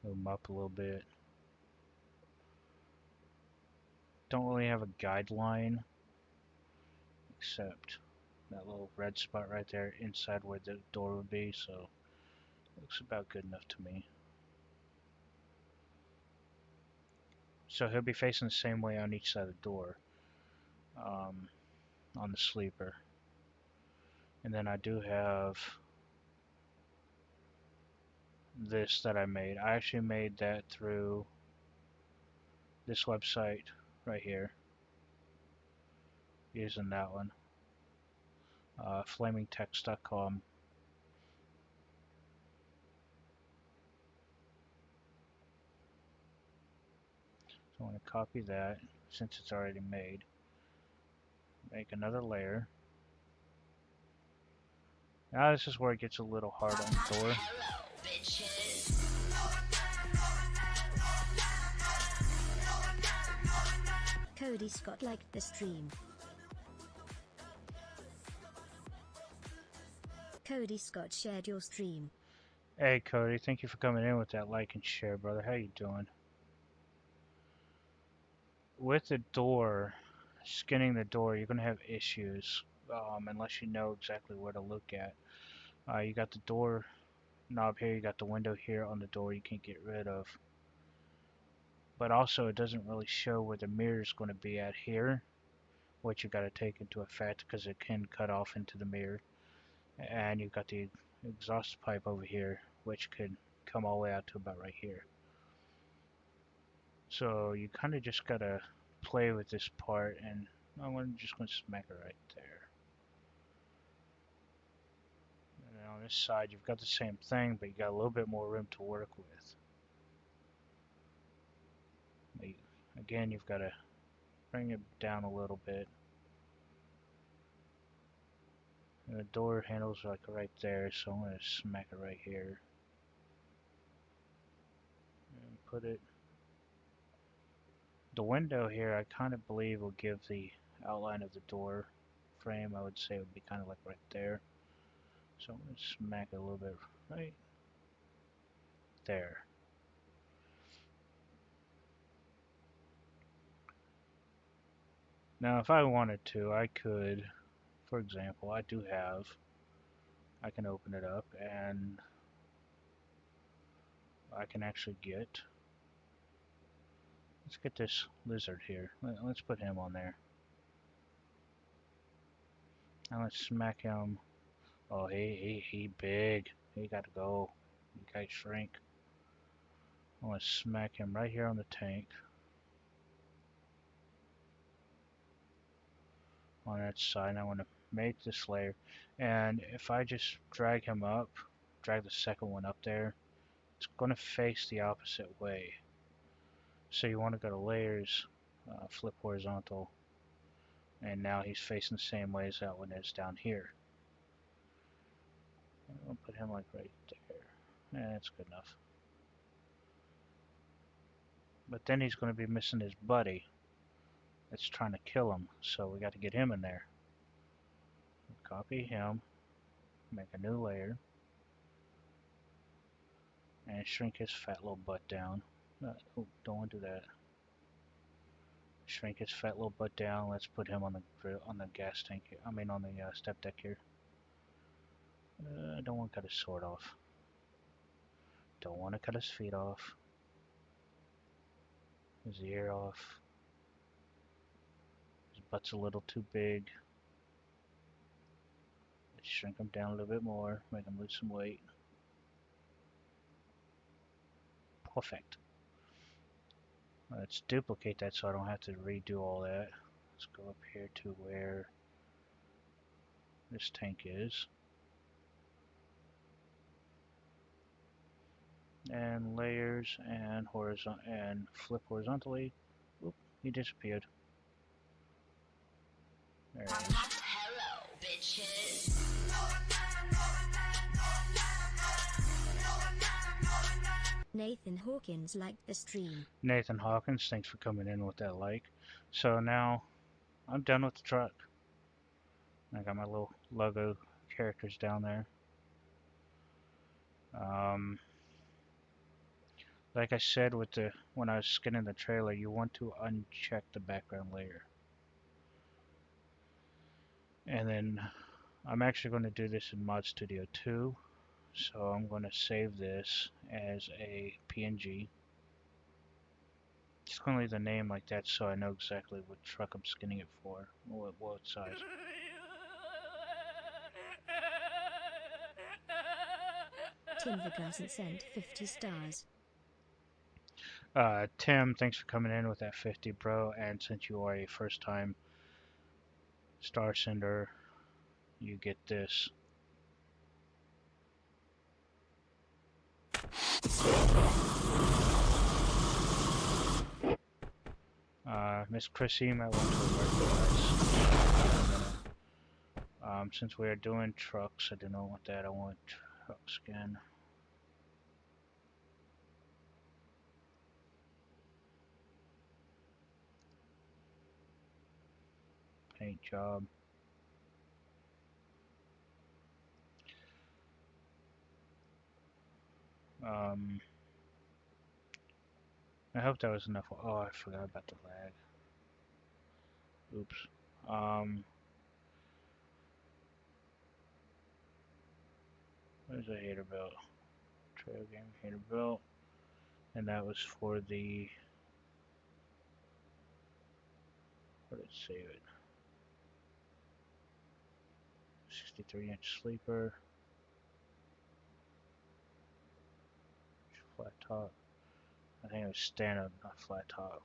Move him up a little bit. Don't really have a guideline except that little red spot right there inside where the door would be, so it looks about good enough to me. So he'll be facing the same way on each side of the door, on the sleeper. And then I do have this that I made. I actually made that through this website right here, using that one, flamingtext.com. So I'm going to copy that since it's already made. Make another layer. Now this is where it gets a little hard on the door.
Hello, bitches.
Cody Scott liked the stream. Cody Scott shared your stream.
Hey Cody, thank you for coming in with that like and share, brother. How you doing? With the door, skinning the door, you're going to have issues unless you know exactly where to look at. You got the door knob here, you got the window here on the door you can't get rid of. But also it doesn't really show where the mirror is going to be at here. which you got to take into effect because it can cut off into the mirror. And you've got the exhaust pipe over here, which could come all the way out to about right here. So you kind of just got to play with this part, and I'm just going to smack it right there. And then on this side, you've got the same thing, but you got a little bit more room to work with. Again, you've got to bring it down a little bit. And the door handle's like right there, so I'm going to smack it right here. And put it... The window here, I kind of believe will give the outline of the door frame. I would say it would be kind of like right there. So I'm going to smack it a little bit right there. Now, if I wanted to, I could, for example, I can open it up and I can actually let's get this lizard here. Let's put him on there. And let's smack him. Oh, he big. He got to go. You guys shrink. I want to smack him right here on the tank. On that side, I want to make this layer. And if I just drag him up, drag the second one up there, it's going to face the opposite way. So you want to go to layers, flip horizontal, and now he's facing the same way as that one is down here. I'll put him like right there. That's good enough. But then he's going to be missing his buddy that's trying to kill him, so we got to get him in there. Copy him, make a new layer, and shrink his fat little butt down. Oh, don't want to do that. Shrink his fat little butt down. Let's put him on the gas tank here. I mean on the step deck here. I don't want to cut his sword off. Don't want to cut his feet off. His ear off. His butt's a little too big. Let's shrink him down a little bit more. Make him lose some weight. Perfect. Let's duplicate that so I don't have to redo all that. Let's go up here to where this tank is. And layers and horizontal and flip horizontally. Oop, he disappeared. There he is.
Hello, bitches.
Nathan Hawkins liked the stream.
Nathan Hawkins, thanks for coming in with that like. So now I'm done with the truck. I got my little logo characters down there. Like I said when I was skinning the trailer, you want to uncheck the background layer. And then I'm actually going to do this in Mod Studio 2. So I'm going to save this as a PNG. Just going to leave the name like that so I know exactly what truck I'm skinning it for, what size.
Tim Vigasen sent 50 stars.
Tim, thanks for coming in with that 50, bro. And since you are a first-time star sender, you get this. Miss Chrissy might want to alert guys. Since we are doing trucks, I do not want that. I want truck skin. Paint job. I hope that was enough. Oh, I forgot about the lag. Oops. Where's the hater belt? Trail game hater belt. And that was for the... Where did it save it? 63-inch sleeper, flat top. I think it was stand up, not flat top.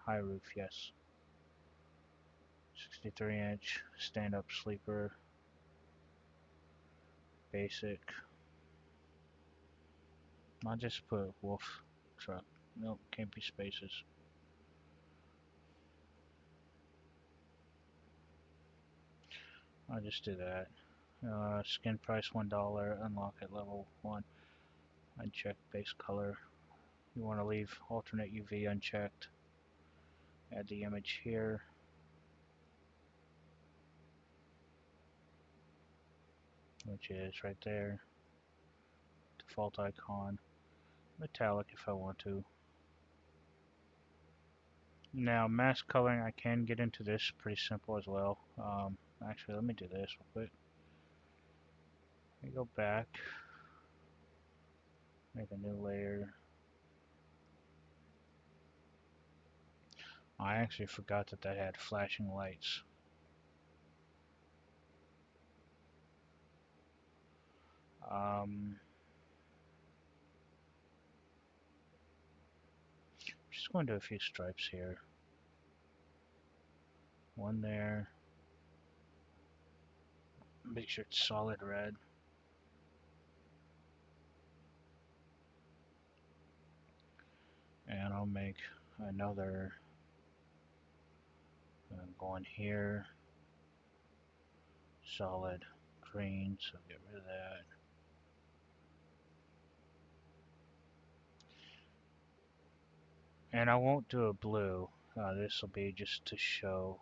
High roof, yes. 63-inch stand up sleeper, basic. I'll just put wolf truck. Nope, can't be spaces. I'll just do that. Skin price $1, unlock at level 1. Uncheck base color. You want to leave alternate UV unchecked. Add the image here. Which is right there. Default icon. Metallic if I want to. Now mask coloring, I can get into this pretty simple as well. Actually, let me do this real quick. Let me go back. Make a new layer. I actually forgot that that had flashing lights. Just going to do a few stripes here. One there. Make sure it's solid red. And I'll make another going here. Solid green, so get rid of that. And I won't do a blue. This will be just to show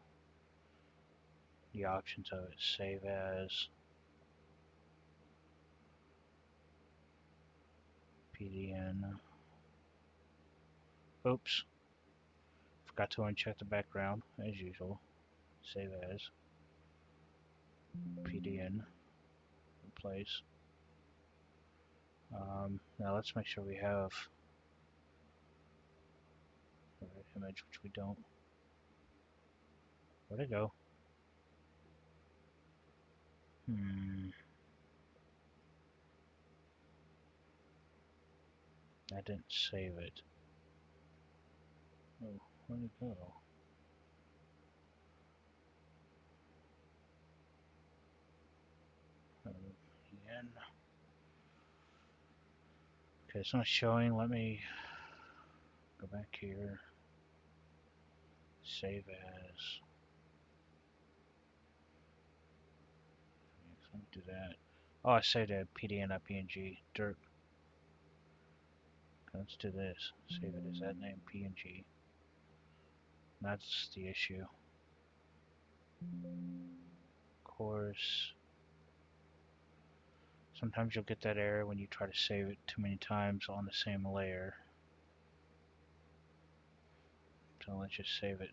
the options of it. Save as, PDN. Oops. Forgot to uncheck the background, as usual. Save as, PDN, replace. Now let's make sure we have the right image, which we don't. Where'd it go? I didn't save it. Oh, where'd it go? Again. Okay, it's not showing. Let me go back here. Save as. Let me do that. Oh, I saved a PDN, not PNG. Dirt. Okay, let's do this. Save it as that name, PNG. That's the issue. Of course. Sometimes you'll get that error when you try to save it too many times on the same layer. So let's just save it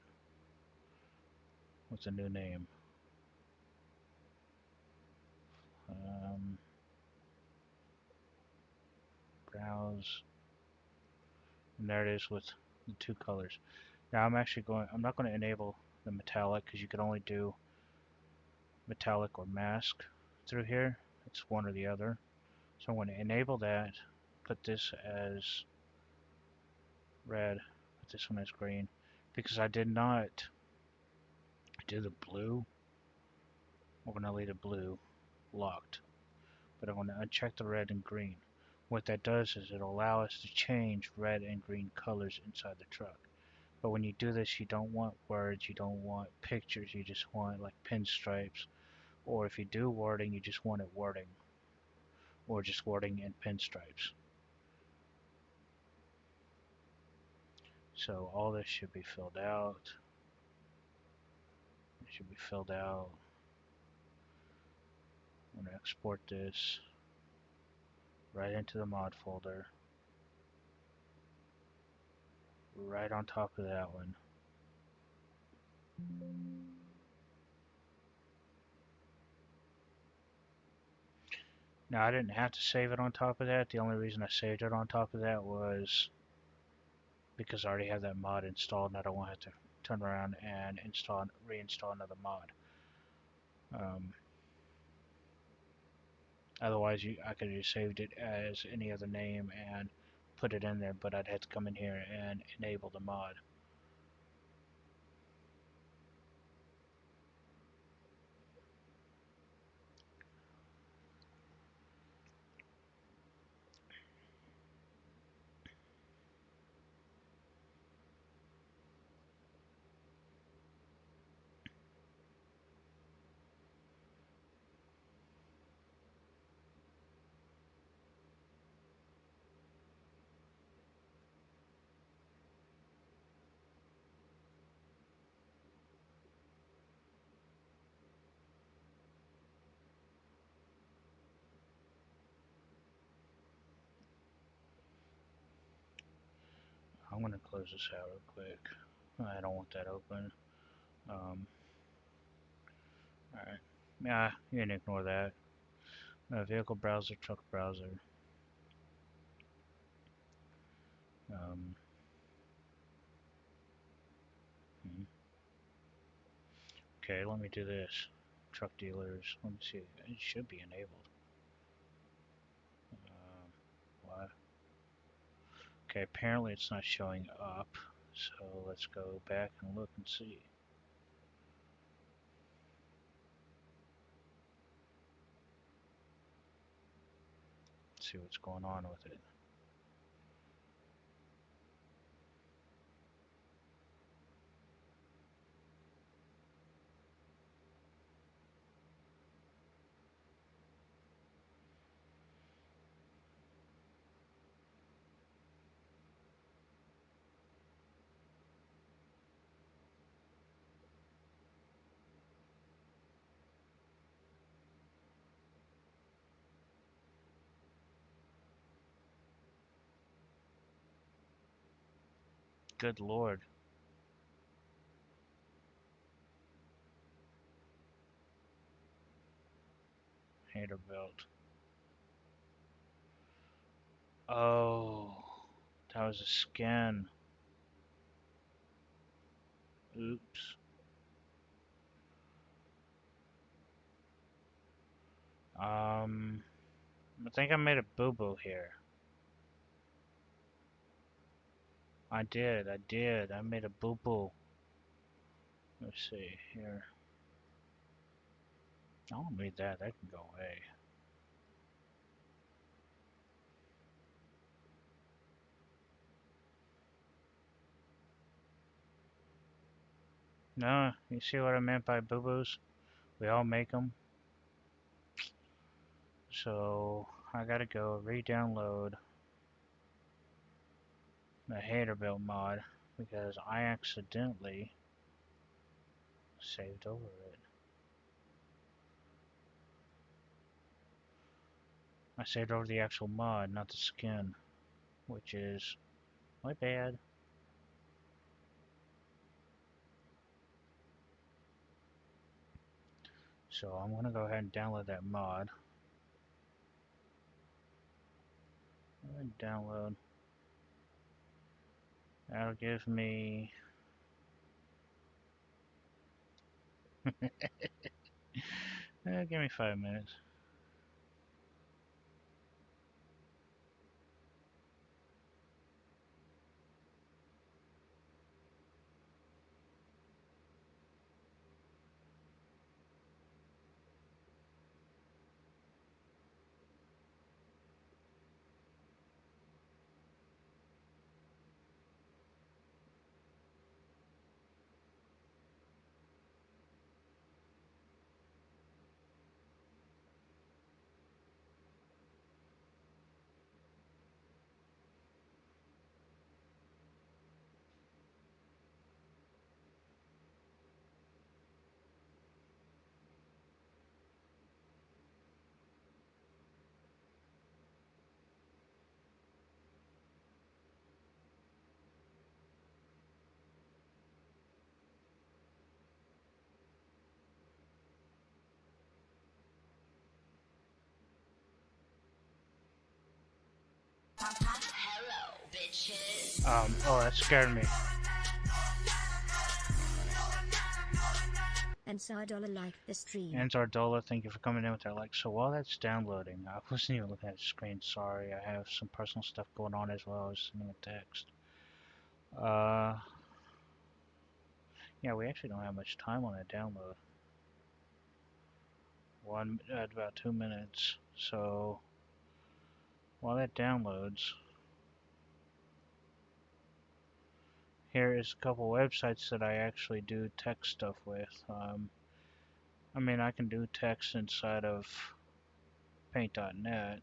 with a new name. Browse. And there it is with the two colors. Now I'm not going to enable the metallic because you can only do metallic or mask through here. It's one or the other. So I'm going to enable that, put this as red, put this one as green. Because I did not do the blue, I'm going to leave the blue locked. But I'm going to uncheck the red and green. What that does is it'll allow us to change red and green colors inside the truck. But when you do this, you don't want words, you don't want pictures, you just want like pinstripes. Or if you do wording, you just want it wording. Or just wording in pinstripes. So all this should be filled out. It should be filled out. I'm going to export this right into the mod folder. Right on top of that one. Now I didn't have to save it on top of that. The only reason I saved it on top of that was because I already have that mod installed and I don't want to turn around and reinstall another mod. Otherwise, I could have just saved it as any other name and put it in there, but I'd have to come in here and enable the mod. I'm going to close this out real quick. I don't want that open. Alright. Yeah, you can ignore that. Vehicle browser, truck browser. Um, okay, let me do this. Truck dealers. Let me see. It should be enabled. What? Okay, apparently it's not showing up. So let's go back and look and see. See what's going on with it. Good lord. Hater belt. Oh, that was a skin. Oops. I think I made a boo-boo here. I did. I made a boo-boo. Let's see here. I don't need that. That can go away. No, you see what I meant by boo-boos? We all make them. So I gotta go re-download the hater build mod because I accidentally saved over it. I saved over the actual mod, not the skin, which is my bad. So I'm gonna go ahead and download that mod. Download. That'll give me give me 5 minutes.
Hello, bitches.
Oh, that scared me.
And Sardola liked the stream.
And Zardola, thank you for coming in with that like. So while that's downloading, I wasn't even looking at the screen. Sorry, I have some personal stuff going on as well. I was sending a text. Yeah, we actually don't have much time on that download. About 2 minutes. So while that downloads, here is a couple websites that I actually do text stuff with. I mean, I can do text inside of paint.net,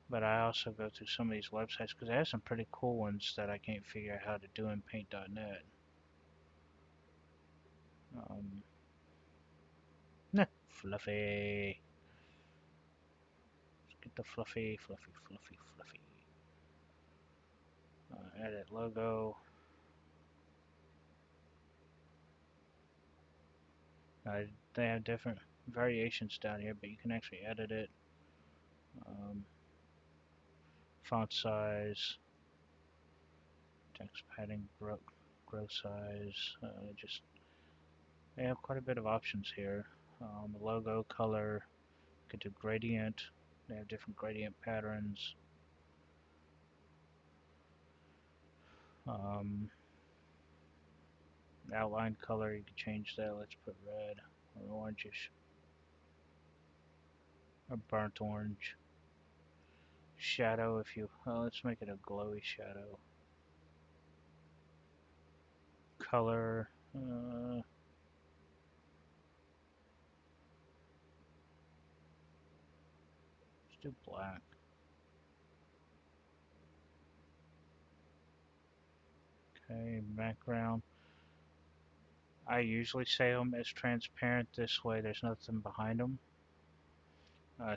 but I also go through some of these websites because they have some pretty cool ones that I can't figure out how to do in paint.net. Nah, fluffy. Let's get the fluffy, fluffy, fluffy, fluffy. Edit logo. They have different variations down here, but you can actually edit it. Um, font size, text padding, grow size. Just they have quite a bit of options here. Logo, color, you could do gradient. They have different gradient patterns. Um, outline color, you can change that. Let's put red or orangish or burnt orange. Shadow, if you, let's make it a glowy shadow. Color, let's do black. Okay, background. I usually say them as transparent. This way there's nothing behind them.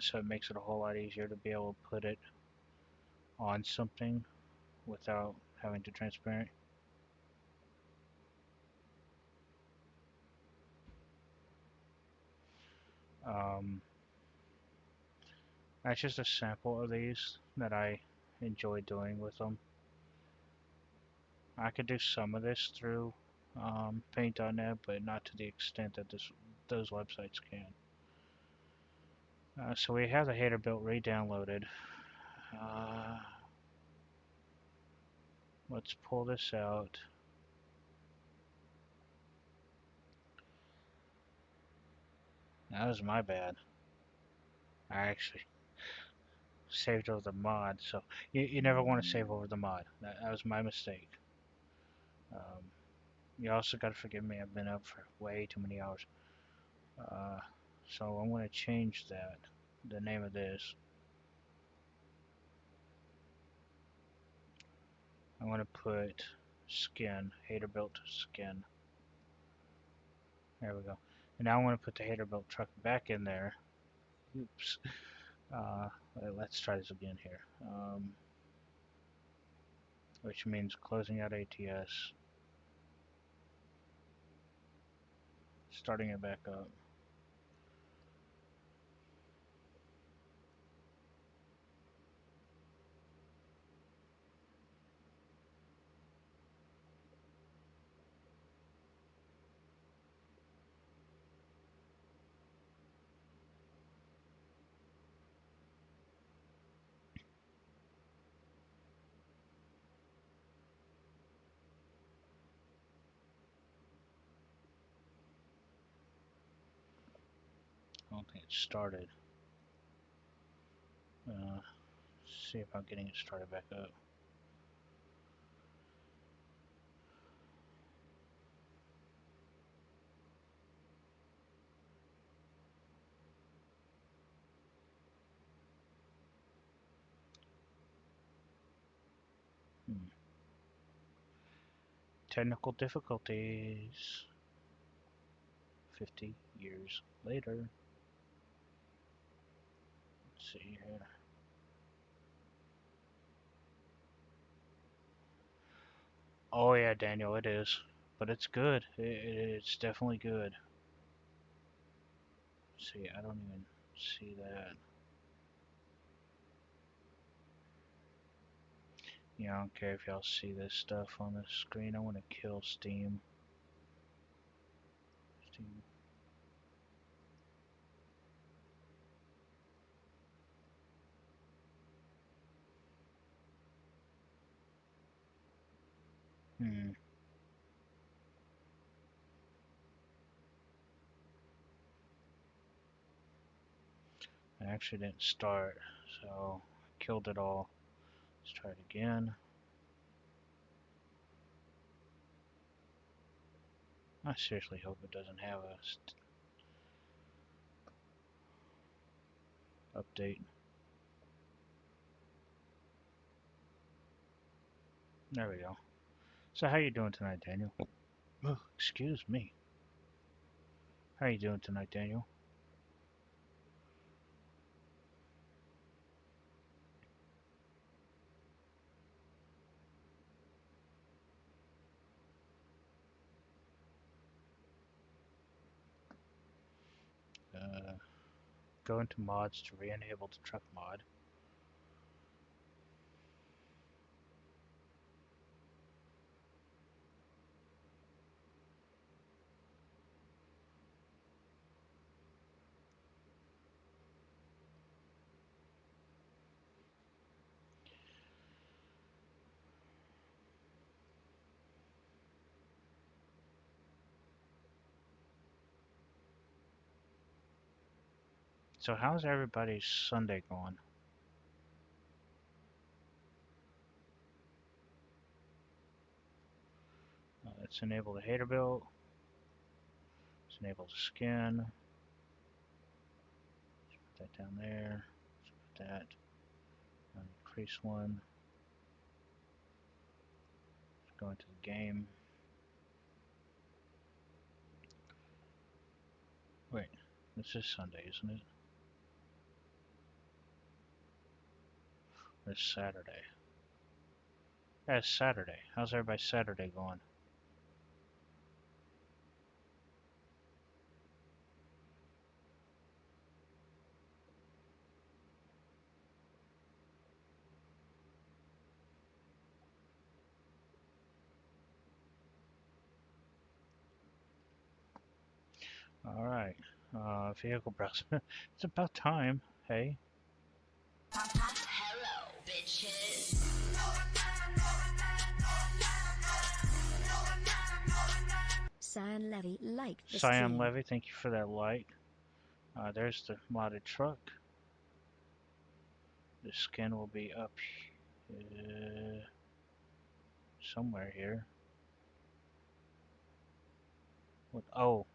So it makes it a whole lot easier to be able to put it on something without having to transparent. Um, that's just a sample of these that I enjoy doing with them. I could do some of this through Paint.net, but not to the extent that those websites can. So we have the header built re-downloaded. Let's pull this out. That was my bad. I actually saved over the mod, so you never want to save over the mod. That was my mistake. Um, you also got to forgive me, I've been up for way too many hours. Uh, so I'm going to change that, the name of this. I'm going to put skin, header built skin. There we go. And now I'm going to put the header built truck back in there. Oops. Uh, let's try this again here. Which means closing out ATS, starting it back up. I don't think it started. See if I'm getting it started back up. Hmm. Technical difficulties. 50 years later. Let's see here. Oh yeah, Daniel, it is. But it's good. It's definitely good. See, I don't even see that. Yeah, I don't care if y'all see this stuff on the screen. I want to kill Steam. machine. Hmm. I actually didn't start, so I killed it all. Let's try it again. I seriously hope it doesn't have a update. There we go. So how you doing tonight, Daniel? Oh, excuse me. How you doing tonight, Daniel? Uh, go into mods to re-enable the truck mod. So how's everybody's Sunday going? Let's enable the hater build. Let's enable the skin. Let's put that down there. Let's put that on the increase one. Let's go into the game. Wait, this is Sunday, isn't it? Or it's Saturday. Yeah, it's Saturday. How's everybody's Saturday going? Alright. Vehicle browser. It's about time. Hey.
Hello, bitches.
Cyan Levy liked the
Cyan
stream.
Levy, thank you for that like. There's the modded truck. The skin will be up somewhere here. What? Oh,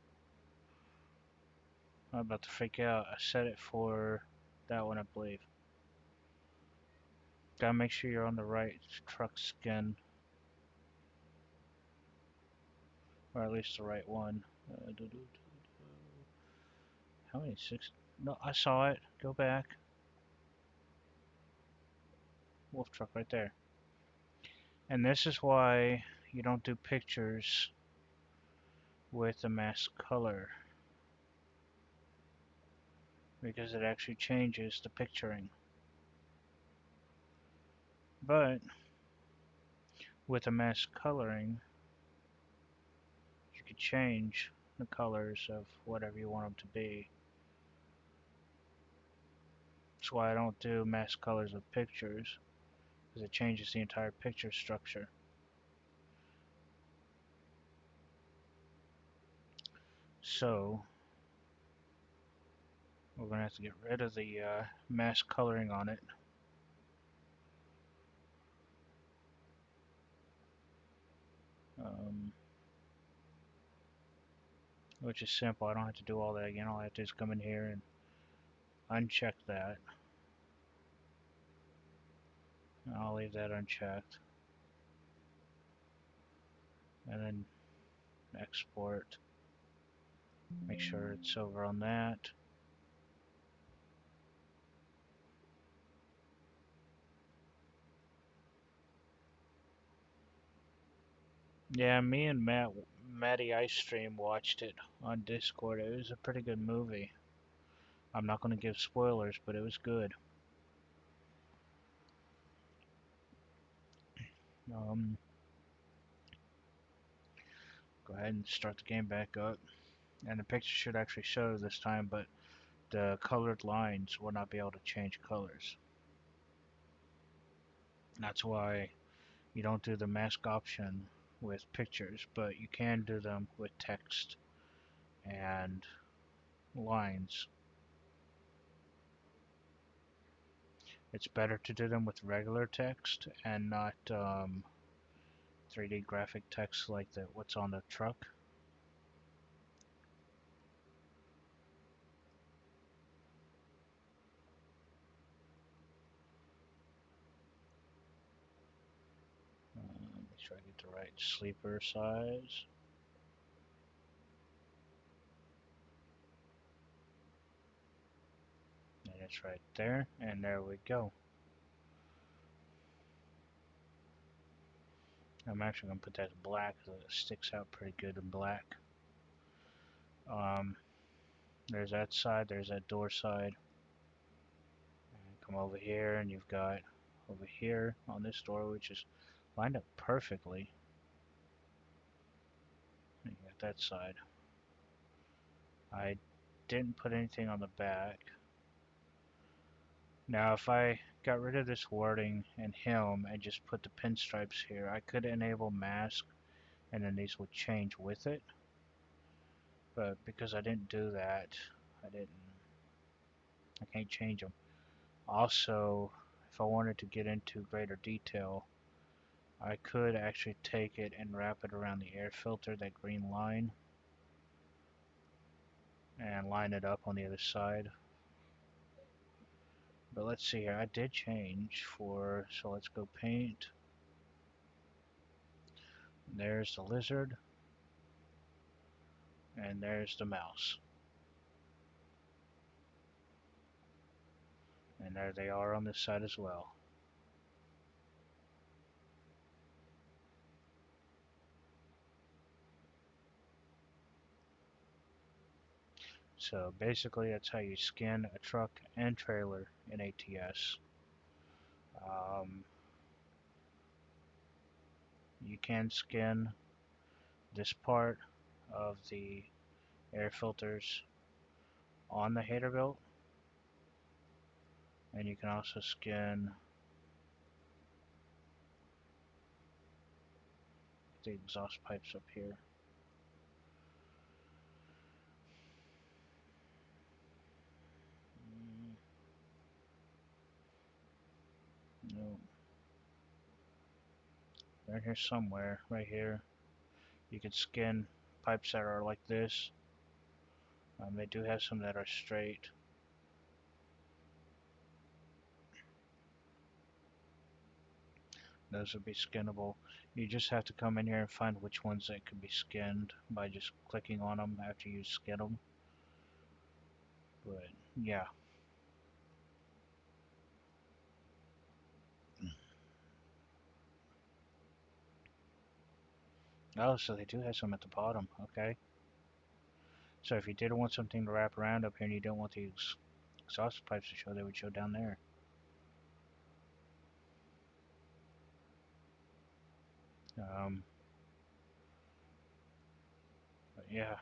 I'm about to freak out. I set it for that one, I believe. Gotta make sure you're on the right truck skin, or at least the right one. How many? Six? No, I saw it. Go back. Wolf truck right there. And this is why you don't do pictures with a mask color, because it actually changes the picturing. But with a mask coloring, you could change the colors of whatever you want them to be. That's why I don't do mask colors of pictures, because it changes the entire picture structure. So we're gonna have to get rid of the mask coloring on it. Um, which is simple. I don't have to do all that again. All I have to do is come in here and uncheck that. I'll leave that unchecked. And then export. Make sure it's over on that. Yeah, me and Matty Ice Stream watched it on Discord. It was a pretty good movie. I'm not going to give spoilers, but it was good. Um, Go ahead and start the game back up. And the picture should actually show this time, but the colored lines will not be able to change colors. That's why you don't do the mask option with pictures, but you can do them with text and lines. It's better to do them with regular text and not 3D graphic text like what's on the truck. Make sure I get the right sleeper size. And it's right there, and there we go. I'm actually going to put that in black because it sticks out pretty good in black. Um, there's that side, there's that door side. And come over here, and you've got over here on this door, which is lined up perfectly. And you got that side. I didn't put anything on the back. Now, if I got rid of this wording and him and just put the pinstripes here, I could enable mask, and then these would change with it. But because I didn't do that, I can't change them. Also, if I wanted to get into greater detail, I could actually take it and wrap it around the air filter, that green line, and line it up on the other side. But let's see here, I did change so let's go paint. There's the lizard, and there's the mouse. And there they are on this side as well. So basically that's how you skin a truck and trailer in ATS. Um, you can skin this part of the air filters on the header belt, and you can also skin the exhaust pipes up here. No, right here somewhere, right here. You can skin pipes that are like this. They do have some that are straight. Those would be skinnable. You just have to come in here and find which ones that could be skinned by just clicking on them after you skin them. But yeah. Oh, so they do have some at the bottom. Okay. So if you did want something to wrap around up here and you don't want the exhaust pipes to show, they would show down there. Um, but yeah.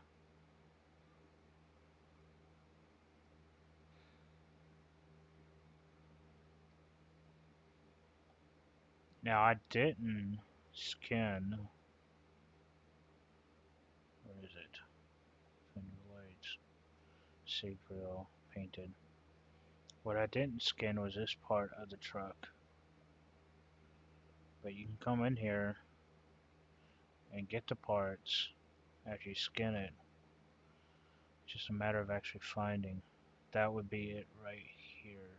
Now I didn't skin. Where is it? Fender blades. Seat grill painted. What I didn't skin was this part of the truck. But you can come in here and get the parts after you skin it. It's just a matter of actually finding. That would be it right here.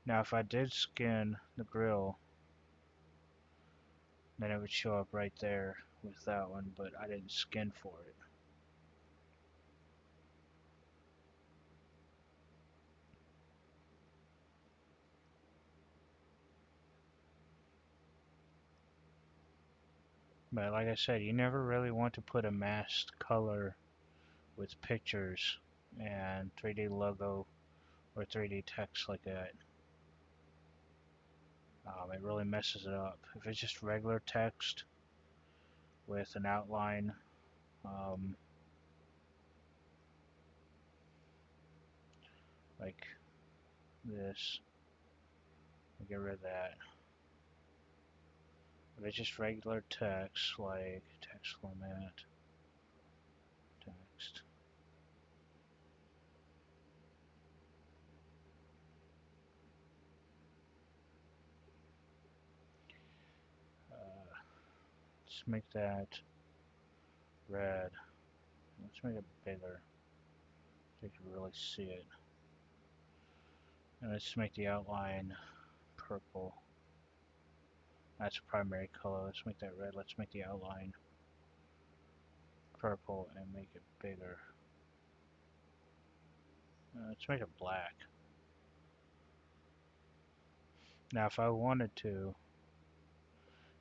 Now if I did skin the grill, then it would show up right there with that one, but I didn't skin for it. But like I said, you never really want to put a masked color with pictures and 3D logo or 3D text like that. It really messes it up. If it's just regular text, with an outline. Um, like this. Get rid of that. If it's just regular text, like text format, text. Let's make that red. Let's make it bigger so you can really see it. And let's make the outline purple. That's primary color. Let's make that red. Let's make the outline purple and make it bigger. Let's make it black. Now if I wanted to,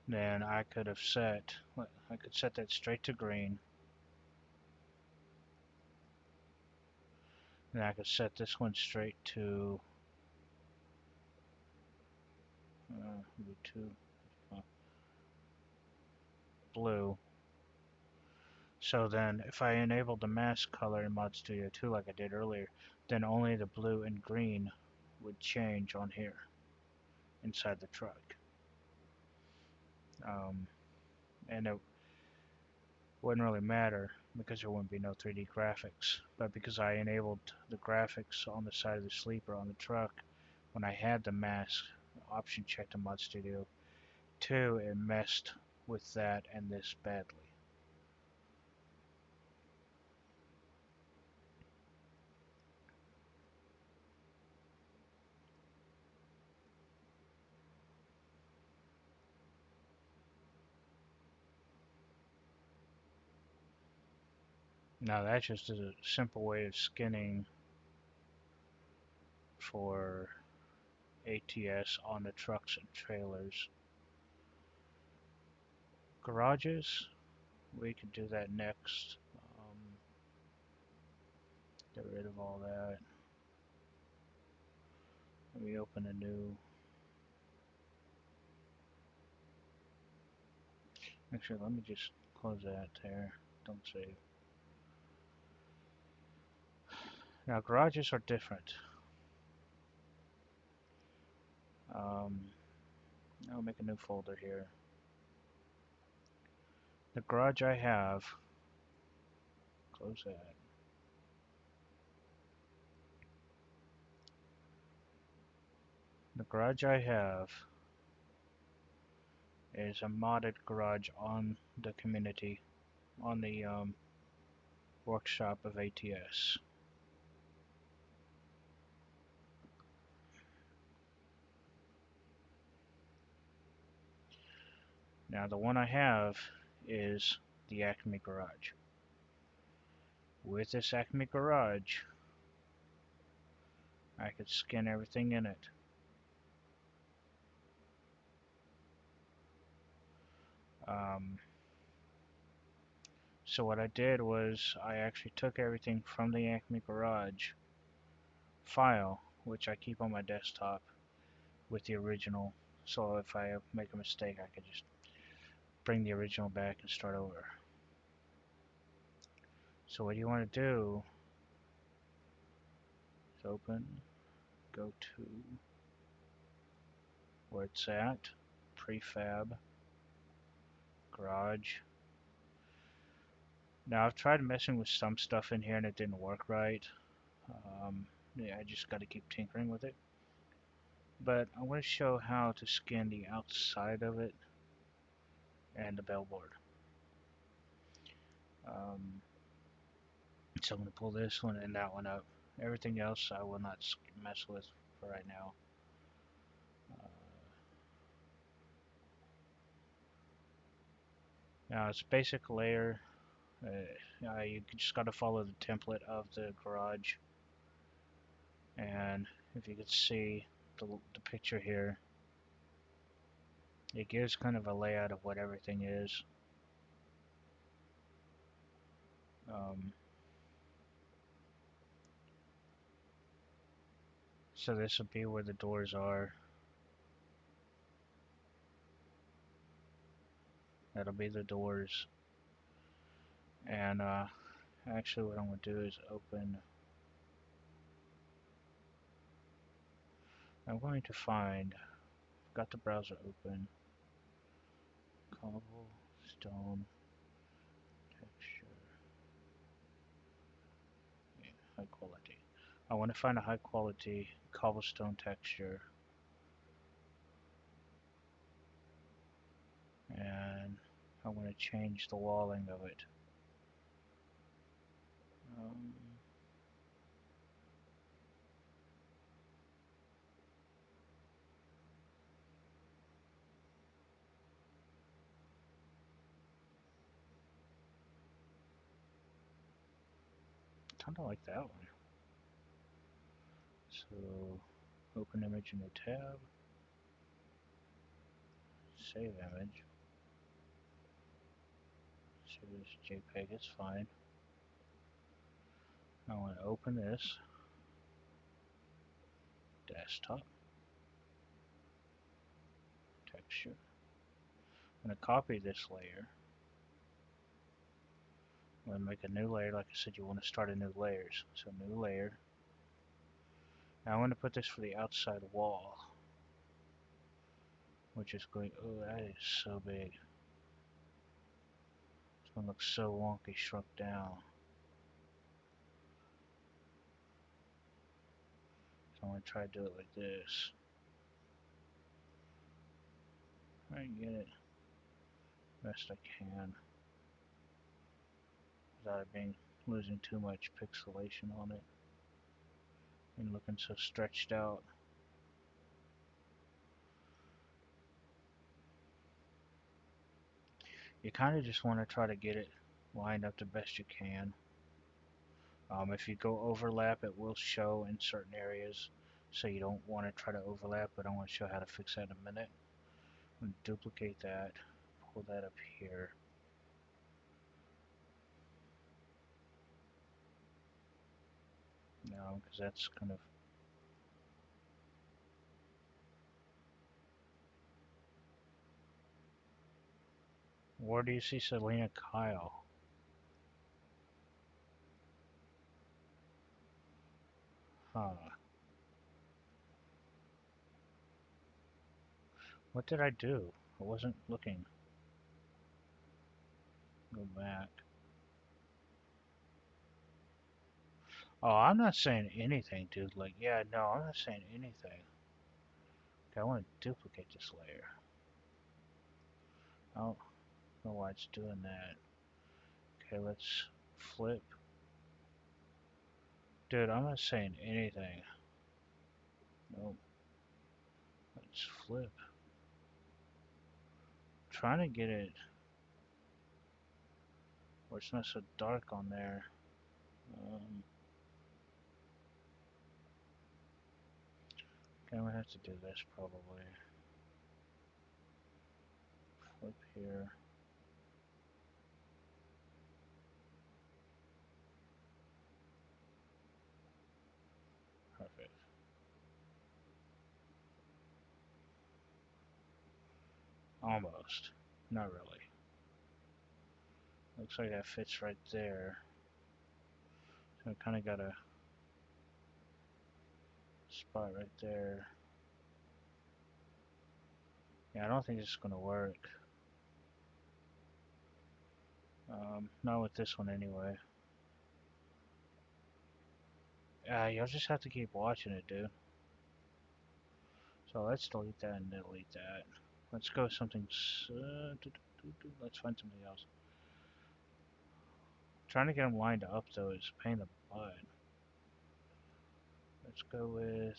then I could set that straight to green. Then I could set this one straight to two, blue. So then if I enable the mask color in Mod Studio 2 like I did earlier, then only the blue and green would change on here inside the truck. And it wouldn't really matter because there wouldn't be no 3D graphics. But because I enabled the graphics on the side of the sleeper on the truck when I had the mask option checked in Mod Studio 2, it messed with that and this badly. Now that's just a simple way of skinning for ATS on the trucks and trailers. Garages, we could do that next. Get rid of all that. Let me open a new. Actually, let me just close that there. Don't save. Now garages are different. I'll make a new folder here. The garage I have, close that. The garage I have is a modded garage on the community, on the workshop of ATS. Now the one I have is the Acme garage. With this Acme garage, I could skin everything in it. So what I did was I actually took everything from the Acme garage file, which I keep on my desktop with the original. So if I make a mistake, I could just bring the original back and start over. So what you want to do is open, go to where it's at, prefab, garage. Now I've tried messing with some stuff in here and it didn't work right. Yeah, I just got to keep tinkering with it. But I want to show how to skin the outside of it and the bellboard. So I'm going to pull this one and that one up. Everything else I will not mess with for right now. Now it's basic layer. You just got to follow the template of the garage. And if you could see the picture here, it gives kind of a layout of what everything is. So this will be where the doors are. That'll be the doors. And actually what I'm going to do is open, I'm going to find, got the browser open, cobblestone texture, yeah, high quality. I want to find a high quality cobblestone texture, and I want to change the walling of it. Um, Kind of like that one. So open image in a tab, save image, save as JPEG, it's fine. I want to open this, desktop, texture. I'm going to copy this layer. I'm going to make a new layer. Like I said, you want to start a new layers. So new layer. Now I'm going to put this for the outside wall, which is going, oh, that is so big. It's going to look so wonky shrunk down. So I'm going to try to do it like this. Try and get it best I can without it being losing too much pixelation on it and looking so stretched out. You kind of just want to try to get it lined up the best you can. If you go overlap, it will show in certain areas, so you don't want to try to overlap, but I want to show how to fix that in a minute. I'm going to duplicate that, pull that up here. Now, because that's kind of, where do you see Selena Kyle? Huh. What did I do? I wasn't looking. Go back. Oh, I'm not saying anything, dude. Like, yeah, no, I'm not saying anything. Okay, I want to duplicate this layer. I don't know why it's doing that. Okay, let's flip. Dude, I'm not saying anything. Nope. Let's flip. Trying to get it where it's not so dark on there. Okay, I'm gonna have to do this probably. Flip here. Perfect. Almost. Not really. Looks like that fits right there. So I kind of got a spot right there. Yeah, I don't think this is gonna work. Not with this one anyway. You'll just have to keep watching it, dude. So let's delete that and delete that. Let's go with something. Let's find something else. Trying to get them lined up though is a pain in the butt. Let's go with.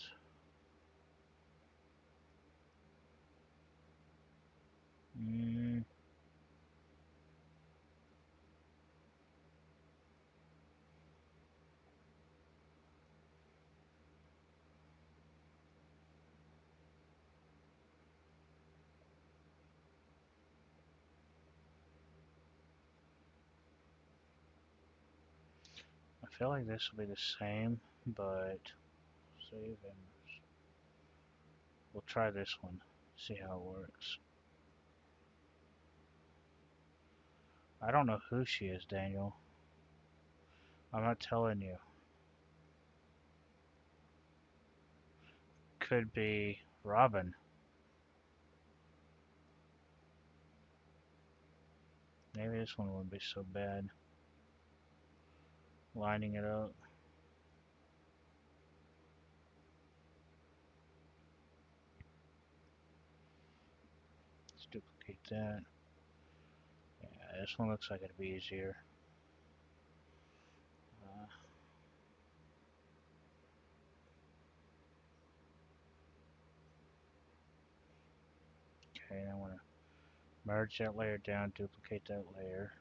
Mm, I feel like this will be the same, but save and we'll try this one. See how it works. I don't know who she is, Daniel. I'm not telling you. Could be Robin. Maybe this one wouldn't be so bad. Lining it up. Let's duplicate that. Yeah, this one looks like it'd be easier. Okay, I want to merge that layer down, duplicate that layer.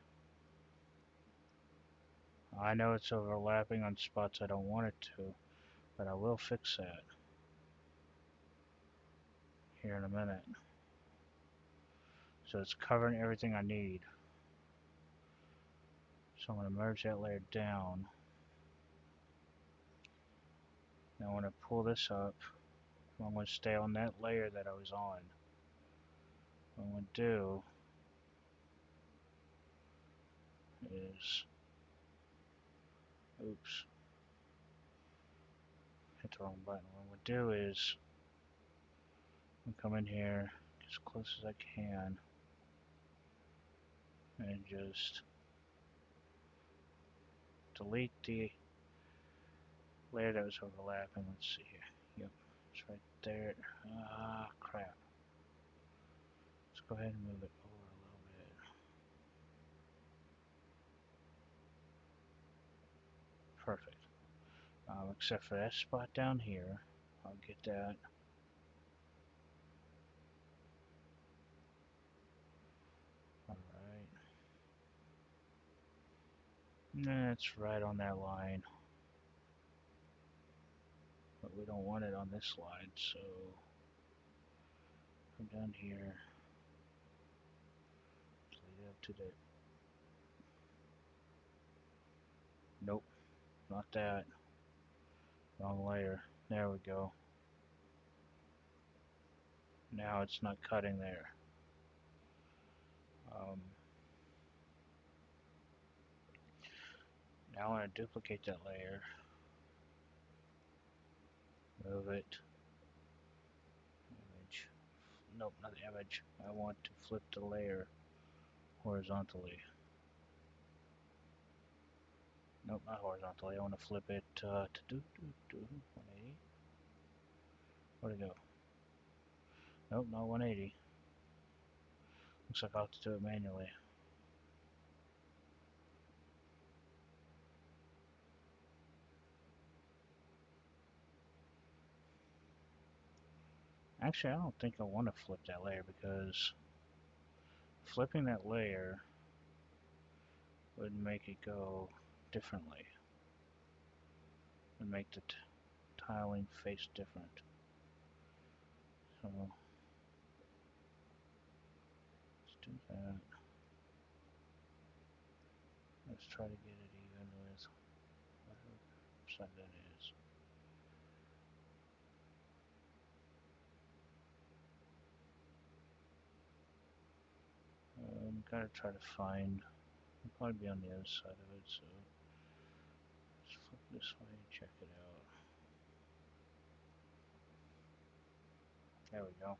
I know it's overlapping on spots I don't want it to, but I will fix that here in a minute. So it's covering everything I need. So I'm going to merge that layer down. Now I want to pull this up. I'm going to stay on that layer that I was on. What I'm going to do is, oops, hit the wrong button. What I'm going to do is, I'm going to come in here as close as I can and just delete the layer that was overlapping. Let's see here. Yep, it's right there. Ah, crap. Let's go ahead and move it over a little bit. Perfect. Except for that spot down here. I'll get that. Alright. That's right on that line. But we don't want it on this line, so come down here. Lead up to the... Nope, not that. Wrong layer. There we go. Now it's not cutting there. Now I want to duplicate that layer. Move it. Image. Nope, not the image. I want to flip the layer horizontally. Nope, not horizontally. I want to flip it to 180. Where'd it go? Nope, not 180. Looks like I'll have to do it manually. Actually, I don't think I want to flip that layer because flipping that layer would make it go differently. And make the tiling face different. So, let's do that. Let's try to get it even with whatever side that is. Gotta try to find, it'll probably be on the other side of it, so let's flip this way and check it out. There we go.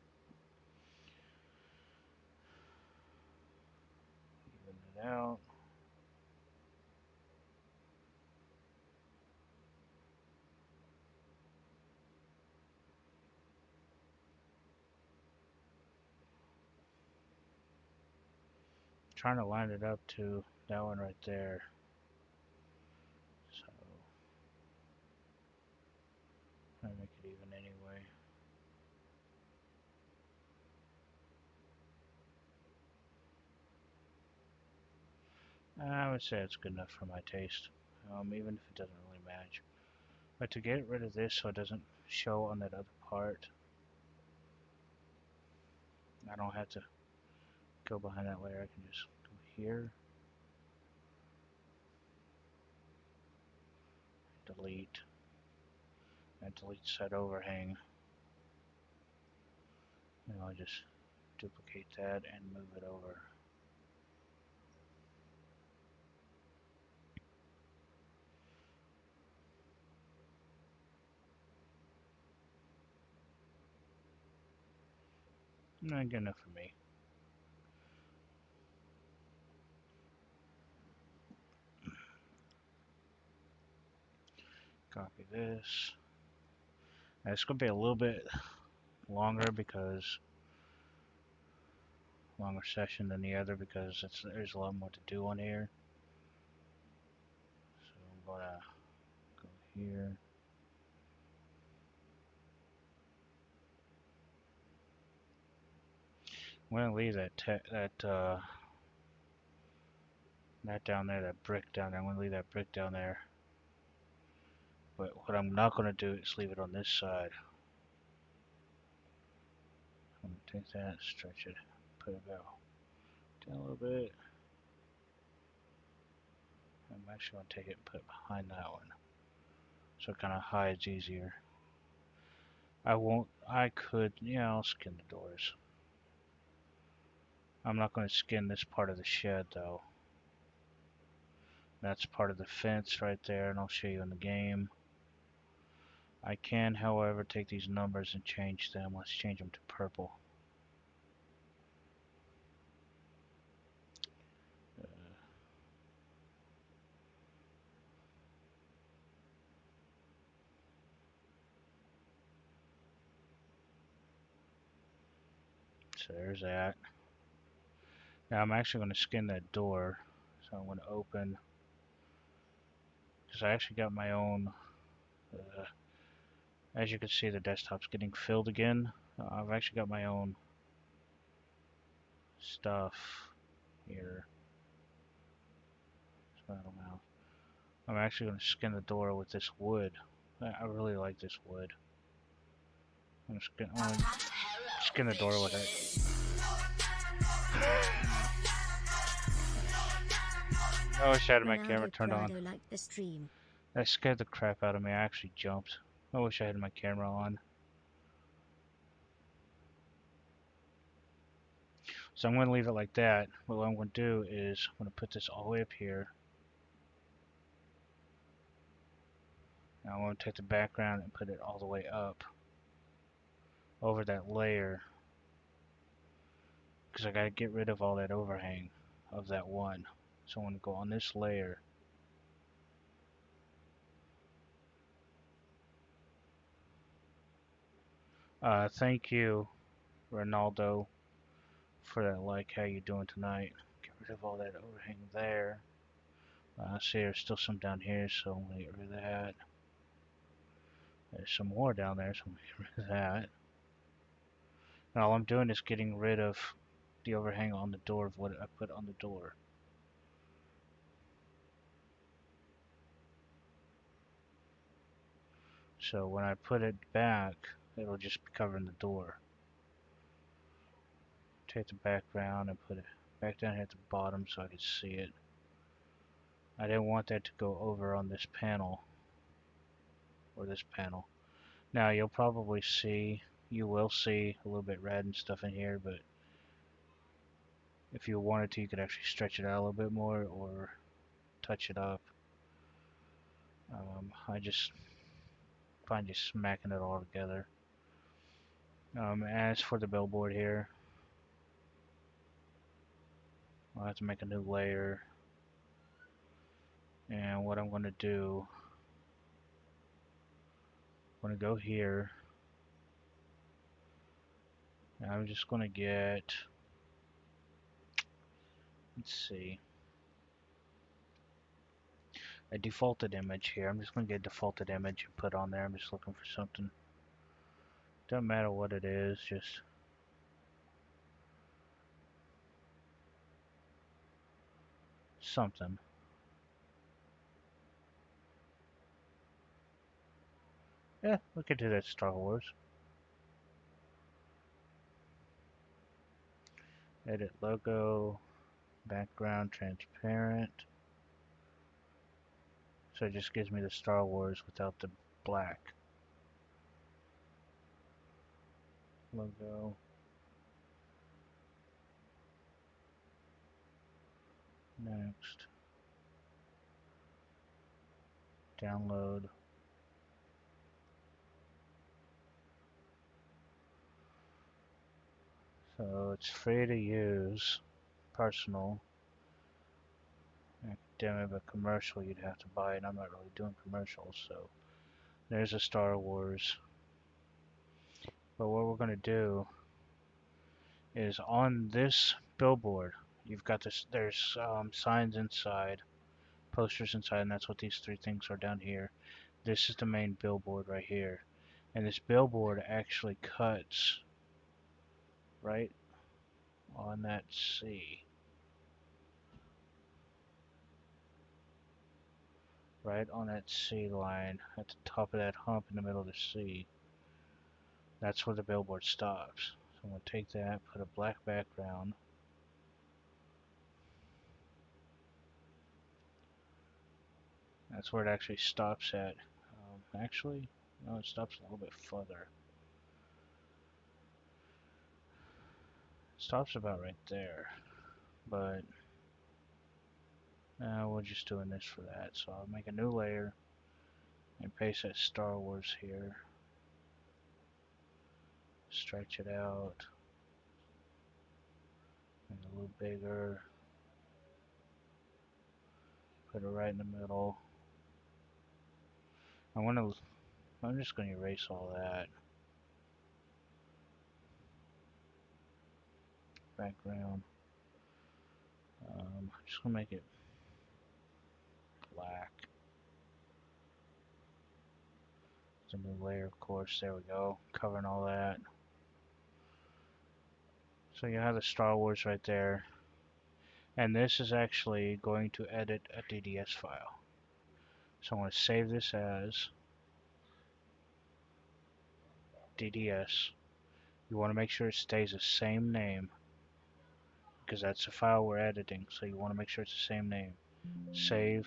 Even it out. Trying to line it up to that one right there. So, try to make it even anyway. I would say it's good enough for my taste, even if it doesn't really match. But to get rid of this so it doesn't show on that other part, I don't have to go behind that layer. I can just go here, delete, and delete set overhang. And I'll just duplicate that and move it over. Not good enough for me. Copy this. Now, it's going to be a little bit longer because longer session than the other because there's a lot more to do on here. So I'm gonna go here. I'm gonna leave that down there, that brick down there. I'm gonna leave that brick down there. But what I'm not gonna do is leave it on this side. I'm gonna take that, stretch it, put it about down a little bit. I'm actually gonna take it and put it behind that one, so it kind of hides easier. I could, yeah, I'll skin the doors. I'm not gonna skin this part of the shed though. That's part of the fence right there, and I'll show you in the game. I can, however, take these numbers and change them. Let's change them to purple. So there's that. Now I'm actually going to skin that door. So I'm going to open, because I actually got my own, as you can see the desktop's getting filled again. I've actually got my own stuff here. So I don't know. I'm actually going to skin the door with this wood. I really like this wood. I'm going to skin the door with it. I wish I had my camera turned on.
Liked the stream.
That scared the crap out of me. I actually jumped. I wish I had my camera on. So I'm going to leave it like that. But what I'm going to do is I'm going to put this all the way up here. Now I'm going to take the background and put it all the way up over that layer, because I got to get rid of all that overhang of that one. So I'm going to go on this layer. Thank you, Ronaldo, for that like. How you doing tonight? Get rid of all that overhang there. See, there's still some down here, so I'm going to get rid of that. There's some more down there, so I'm going to get rid of that. Now all I'm doing is getting rid of the overhang on the door of what I put on the door. So when I put it back, it'll just be covering the door. Take the background and put it back down here at the bottom so I can see it. I didn't want that to go over on this panel, or this panel. Now you'll probably see, you will see a little bit red and stuff in here, but if you wanted to, you could actually stretch it out a little bit more or touch it up. I just find just smacking it all together. As for the billboard here, I'll have to make a new layer. And what I'm going to do, I'm going to go here. And I'm just going to get, let's see, a defaulted image here. I'm just going to get a defaulted image and put on there. I'm just looking for something. Doesn't matter what it is, just something. Yeah, we could do that Star Wars. Edit logo, background transparent. So it just gives me the Star Wars without the black. Logo. Next. Download. So it's free to use, personal, academic, but commercial you'd have to buy, and I'm not really doing commercials, so there's a Star Wars. But what we're gonna do is on this billboard, you've got this. There's signs inside, posters inside, and that's what these three things are down here. This is the main billboard right here, and this billboard actually cuts right on that C, right on that C line at the top of that hump in the middle of the C. That's where the billboard stops. So I'm going to take that, put a black background. That's where it actually stops at. Actually, no, it stops a little bit further. It stops about right there, but we're just doing this for that. So I'll make a new layer and paste that Star Wars here. Stretch it out. Make it a little bigger. Put it right in the middle. I'm just gonna erase all that. Background. Just gonna make it black. It's a new layer, of course. There we go. Covering all that. So you have the Star Wars right there. And this is actually going to edit a DDS file. So I'm going to save this as DDS. You want to make sure it stays the same name because that's the file we're editing. So you want to make sure it's the same name. Save,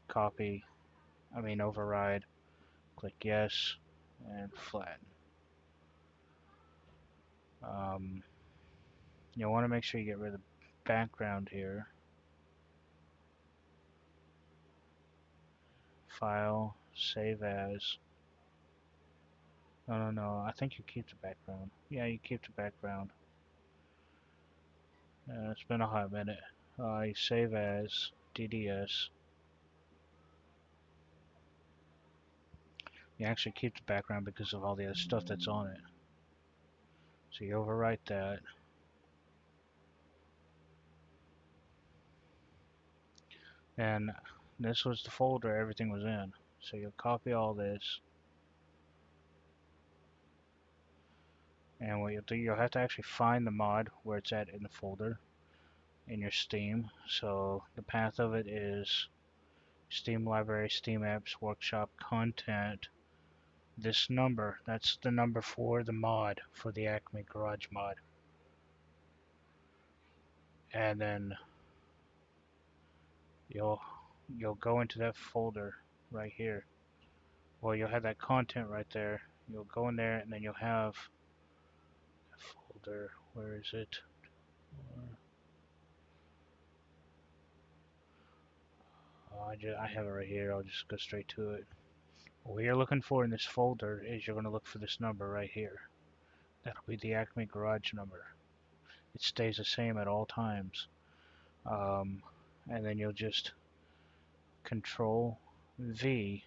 copy, override, click yes, and flatten. You'll want to make sure you get rid of the background here. File, save as. No. I think you keep the background. Yeah, you keep the background. It's been a hot minute. You save as DDS. You actually keep the background because of all the other stuff that's on it. So you overwrite that. And this was the folder everything was in. So you'll copy all this. And what you'll do, you'll have to actually find the mod where it's at in the folder in your Steam. So the path of it is Steam Library, Steam Apps, Workshop, Content. This number, that's the number for the mod, for the Acme Garage mod. And then you'll go into that folder right here. Well, you'll have that content right there. You'll go in there and then you'll have a folder. Where is it? I have it right here. I'll just go straight to it. What you're looking for in this folder is you're going to look for this number right here. That'll be the Acme Garage number. It stays the same at all times. And then you'll just Control V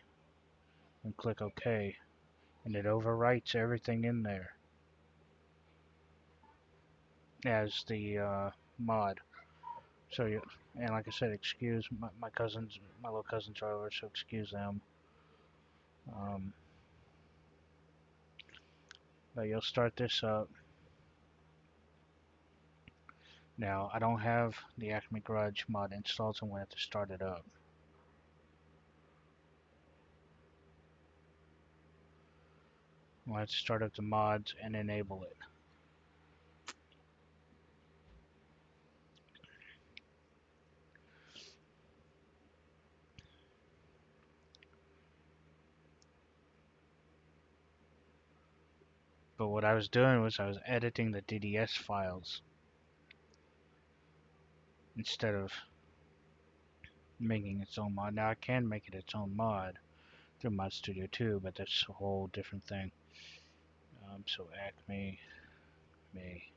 and click OK. And it overwrites everything in there as the mod. So and like I said, excuse my cousins, my little cousins are over, so excuse them. Um, but you'll start this up. Now, I don't have the Acme Garage mod installed, so I'm going to have to start it up. I'm going to have to start up the mods and enable it. But what I was doing was I was editing the DDS files instead of making its own mod. Now I can make it its own mod through Mod Studio 2, but that's a whole different thing. So Acme me.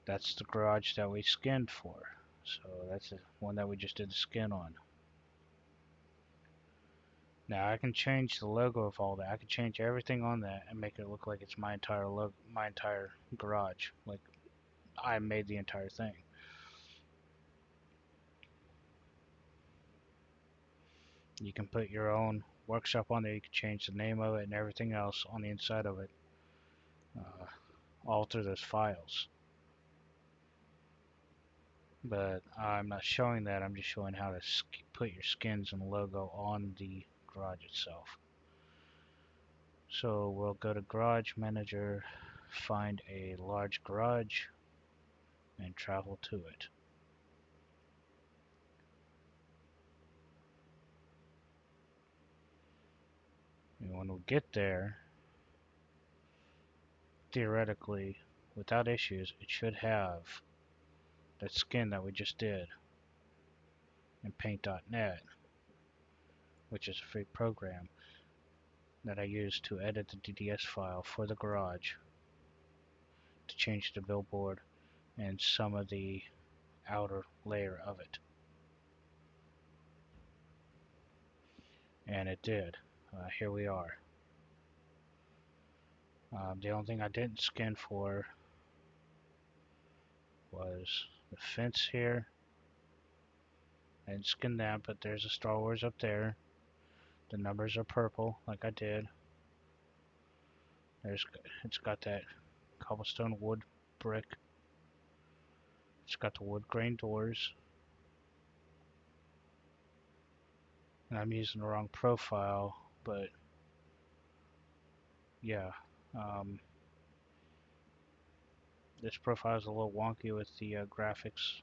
That's the garage that we skinned for. So that's the one that we just did the skin on. Now I can change the logo of all that. I can change everything on that and make it look like it's my entire my entire garage. Like I made the entire thing. You can put your own workshop on there. You can change the name of it and everything else on the inside of it. Uh, Alter those files. But I'm not showing that. I'm just showing how to put your skins and logo on the garage itself. So we'll go to Garage Manager, find a large garage, and travel to it. And when we get there, theoretically, without issues, it should have that skin that we just did in Paint.net, which is a free program that I use to edit the DDS file for the garage to change the billboard and some of the outer layer of it. And it did. Here we are. The only thing I didn't skin for was the fence here. I didn't skin that, but there's a Star Wars up there. The numbers are purple, like I did. It's got that cobblestone wood brick. It's got the wood grain doors. And I'm using the wrong profile, but yeah. This profile is a little wonky with the graphics.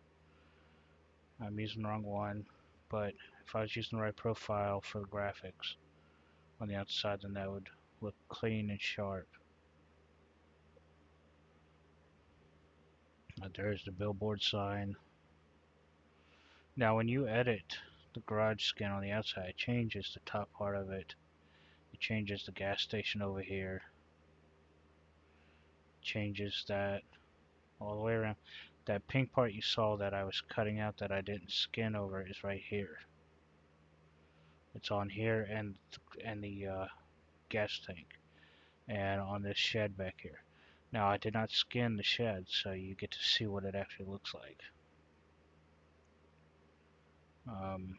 I'm using the wrong one, but if I was using the right profile for the graphics on the outside, then that would look clean and sharp. There's the billboard sign. Now when you edit the garage skin on the outside, it changes the top part of it. It changes the gas station over here. Changes that all the way around. That pink part you saw that I was cutting out that I didn't skin over is right here. It's on here and the gas tank and on this shed back here. Now I did not skin the shed, so you get to see what it actually looks like. Um,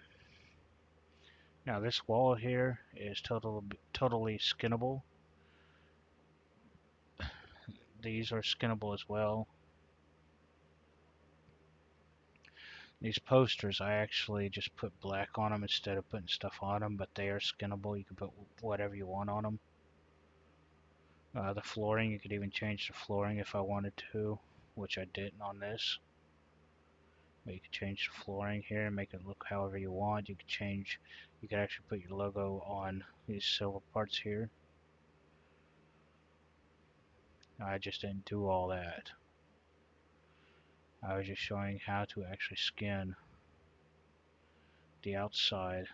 Now this wall here is totally skinnable. These are skinnable as well. These posters, I actually just put black on them instead of putting stuff on them, but they are skinnable. You can put whatever you want on them. The flooring, you could even change the flooring if I wanted to, which I didn't on this. But you could change the flooring here and make it look however you want. You could actually put your logo on these silver parts here. I just didn't do all that. I was just showing how to actually skin the outside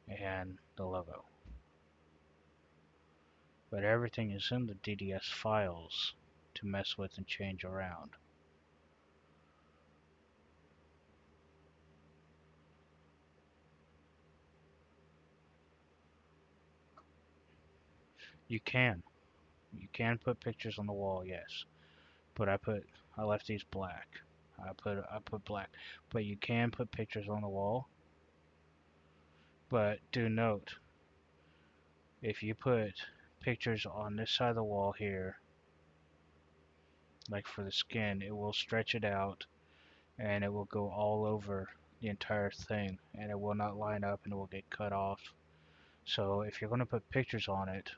and the logo. But everything is in the DDS files to mess with and change around. You can. You can put pictures on the wall, yes. But I left these black. I put black. But you can put pictures on the wall. But do note, if you put pictures on this side of the wall here, like for the skin, it will stretch it out and it will go all over the entire thing and it will not line up and it will get cut off. So if you're going to put pictures on it,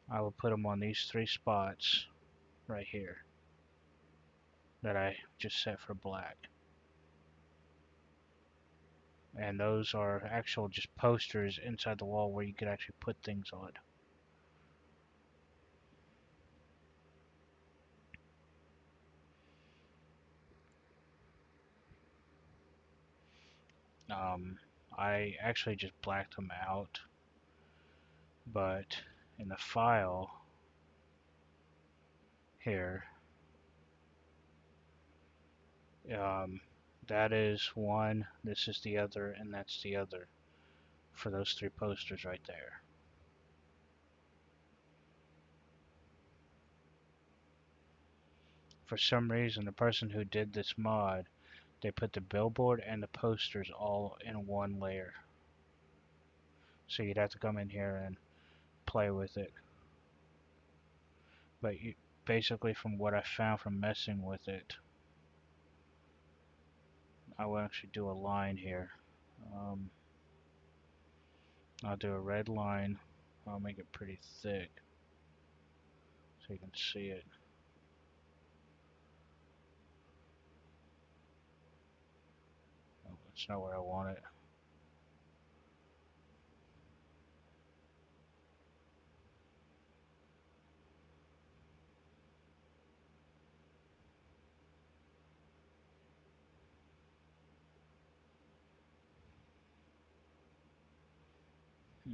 I will put them on these three spots right here that I just set for black. And those are actual just posters inside the wall where you could actually put things on. Um, I actually just blacked them out, but in the file here. Um, that is one, this is the other, and that's the other for those three posters right there. For some reason, the person who did this mod, they put the billboard and the posters all in one layer. So you'd have to come in here and play with it. But you, basically from what I found from messing with it, I will actually do a line here. Um, I'll do a red line. I'll make it pretty thick so you can see it. Oh, that's not where I want it.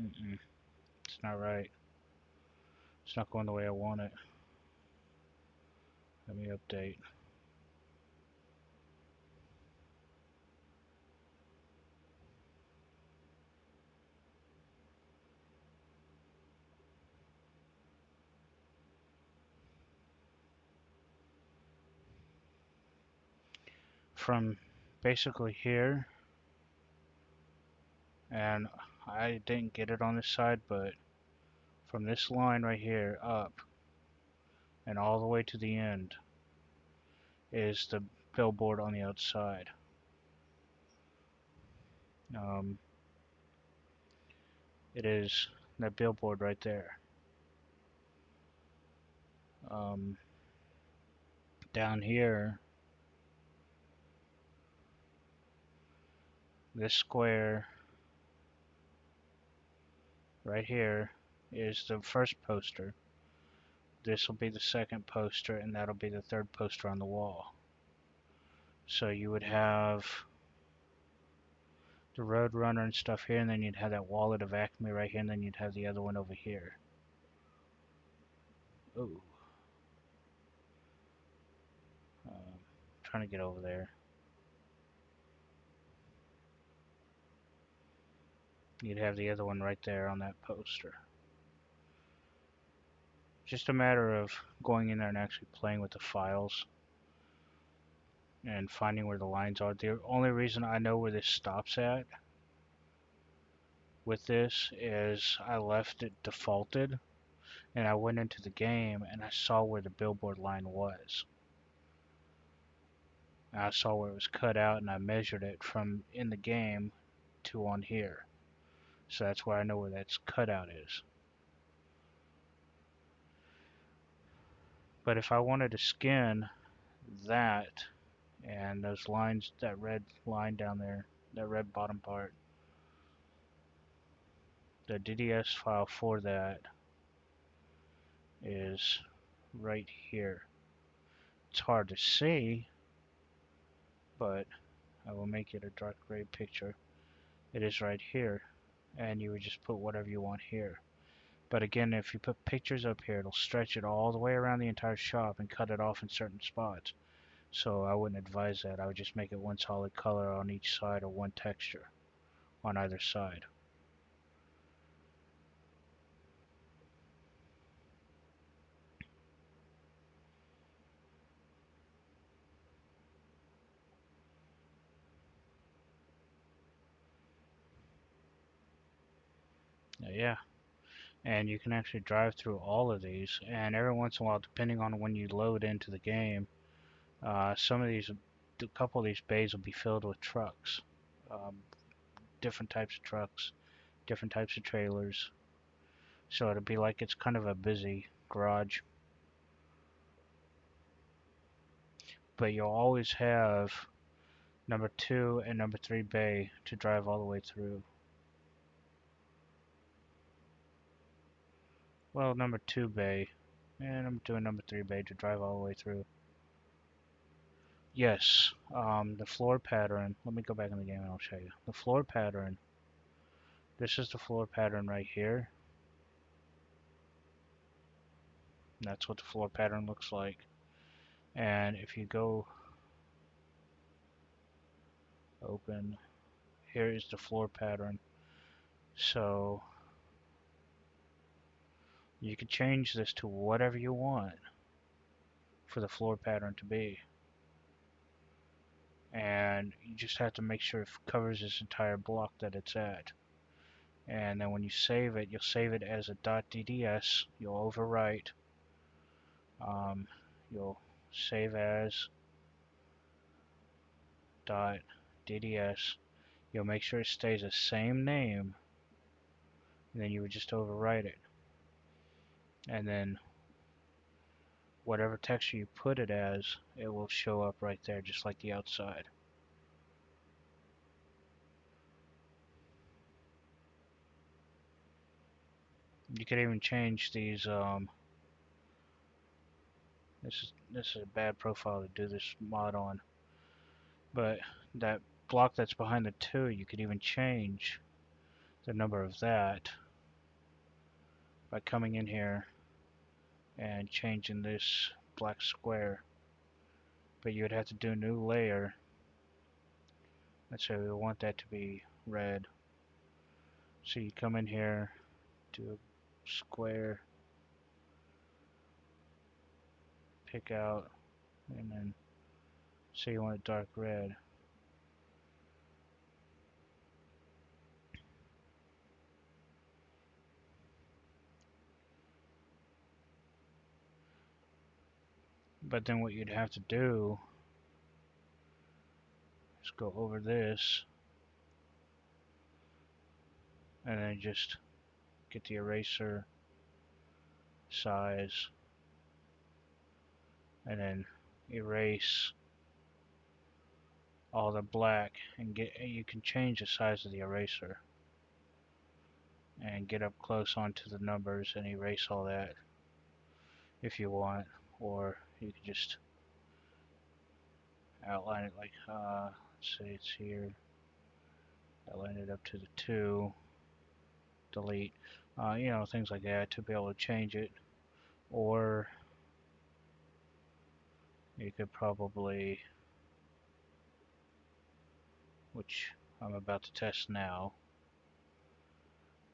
Mm-mm, it's not right. It's not going the way I want it. Let me update. From basically here, and I didn't get it on this side, but from this line right here up and all the way to the end is the billboard on the outside. Um, it is that billboard right there. Um, down here, this square right here is the first poster. This will be the second poster, and that'll be the third poster on the wall. So you would have the Roadrunner and stuff here, and then you'd have that Wallet of Acme right here, and then you'd have the other one over here. Ooh. Trying to get over there. You'd have the other one right there on that poster. Just a matter of going in there and actually playing with the files and finding where the lines are. The only reason I know where this stops at with this is I left it defaulted and I went into the game and I saw where the billboard line was. And I saw where it was cut out and I measured it from in the game to on here. So that's why I know where that cutout is. But if I wanted to skin that and those lines, that red line down there, that red bottom part, the DDS file for that is right here. It's hard to see, but I will make it a dark gray picture. It is right here, and you would just put whatever you want here. But again, if you put pictures up here, it'll stretch it all the way around the entire shop and cut it off in certain spots. So I wouldn't advise that. I would just make it one solid color on each side or one texture on either side. Yeah, and you can actually drive through all of these, and every once in a while, depending on when you load into the game, some of these, a couple of these bays will be filled with trucks, um, different types of trucks, different types of trailers, so it'll be like it's kind of a busy garage, but you'll always have number 2 and number 3 bay to drive all the way through. Well, number 2 bay, and number 2 and number 3 bay to drive all the way through. Yes, the floor pattern, let me go back in the game and I'll show you. The floor pattern, this is the floor pattern right here. That's what the floor pattern looks like. And if you go open, here is the floor pattern. So you can change this to whatever you want for the floor pattern to be. And you just have to make sure it covers this entire block that it's at. And then when you save it, you'll save it as a .dds. You'll overwrite. You'll save as .dds. You'll make sure it stays the same name, and then you would just overwrite it. And then whatever texture you put it as, it will show up right there, just like the outside. You could even change these. This is a bad profile to do this mod on, but that block that's behind the 2, you could even change the number of that by coming in here and changing this black square. But you would have to do a new layer. Let's say we want that to be red. So you come in here, do a square, pick out, and then say you want it dark red. But then what you'd have to do is go over this and then just get the eraser size and then erase all the black, and you can change the size of the eraser and get up close onto the numbers and erase all that if you want, or you can just outline it like let's say it's here, outline it up to the 2, delete, you know, things like that to be able to change it. Or you could probably, which I'm about to test now,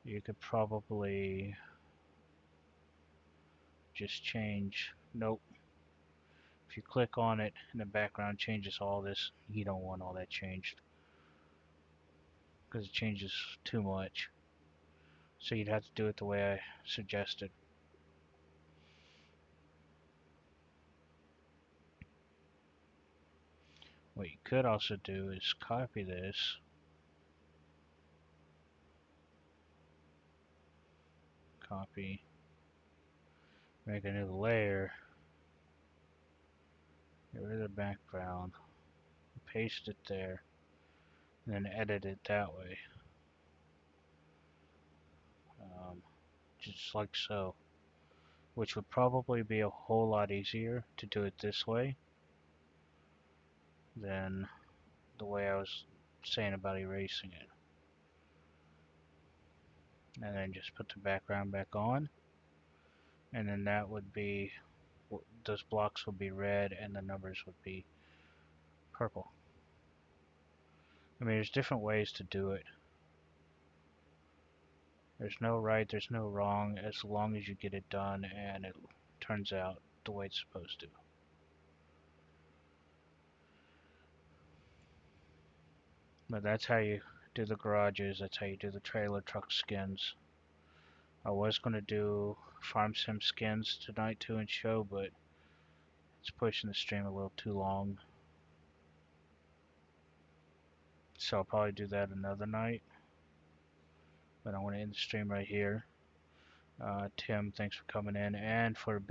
you could probably just change, nope, if you click on it and the background changes all this, you don't want all that changed because it changes too much. So you'd have to do it the way I suggested. What you could also do is copy this, copy, make a new layer, get rid of the background, paste it there, and then edit it that way. Just like so. Which would probably be a whole lot easier to do it this way than the way I was saying about erasing it. And then just put the background back on, and then that would be, those blocks would be red and the numbers would be purple. I mean, there's different ways to do it. There's no right, there's no wrong, as long as you get it done and it turns out the way it's supposed to. But that's how you do the garages, that's how you do the trailer truck skins. I was going to do farm sim skins tonight too and show, but it's pushing the stream a little too long. So I'll probably do that another night. But I want to end the stream right here. Tim, thanks for coming in and for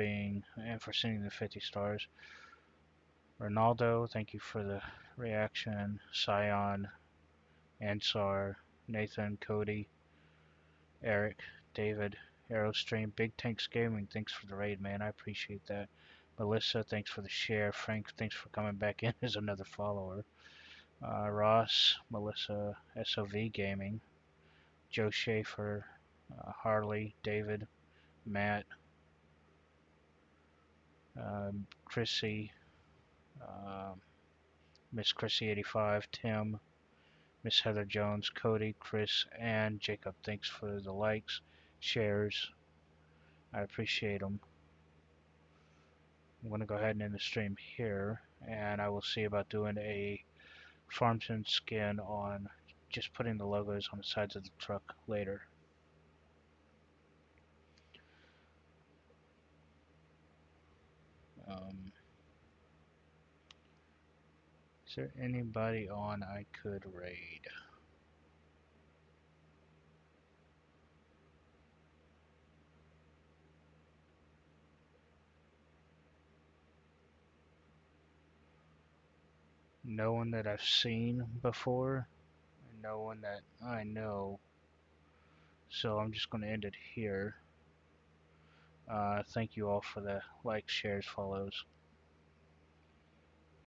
sending the 50 stars. Ronaldo, thank you for the reaction. Sion, Ansar, Nathan, Cody, Eric, David, Aerostream, Big Tanks Gaming, thanks for the raid, man. I appreciate that. Melissa, thanks for the share. Frank, thanks for coming back in as another follower. Ross, Melissa, SOV Gaming, Joe Schaefer, Harley, David, Matt, Chrissy, um, Miss Chrissy 85, Tim, Miss Heather Jones, Cody, Chris, and Jacob. Thanks for the likes, shares. I appreciate them. I'm going to go ahead and end the stream here, and I will see about doing a Farmton skin on just putting the logos on the sides of the truck later. Is there anybody on I could raid? No one that I've seen before, and no one that I know. So I'm just going to end it here. Thank you all for the likes, shares, follows.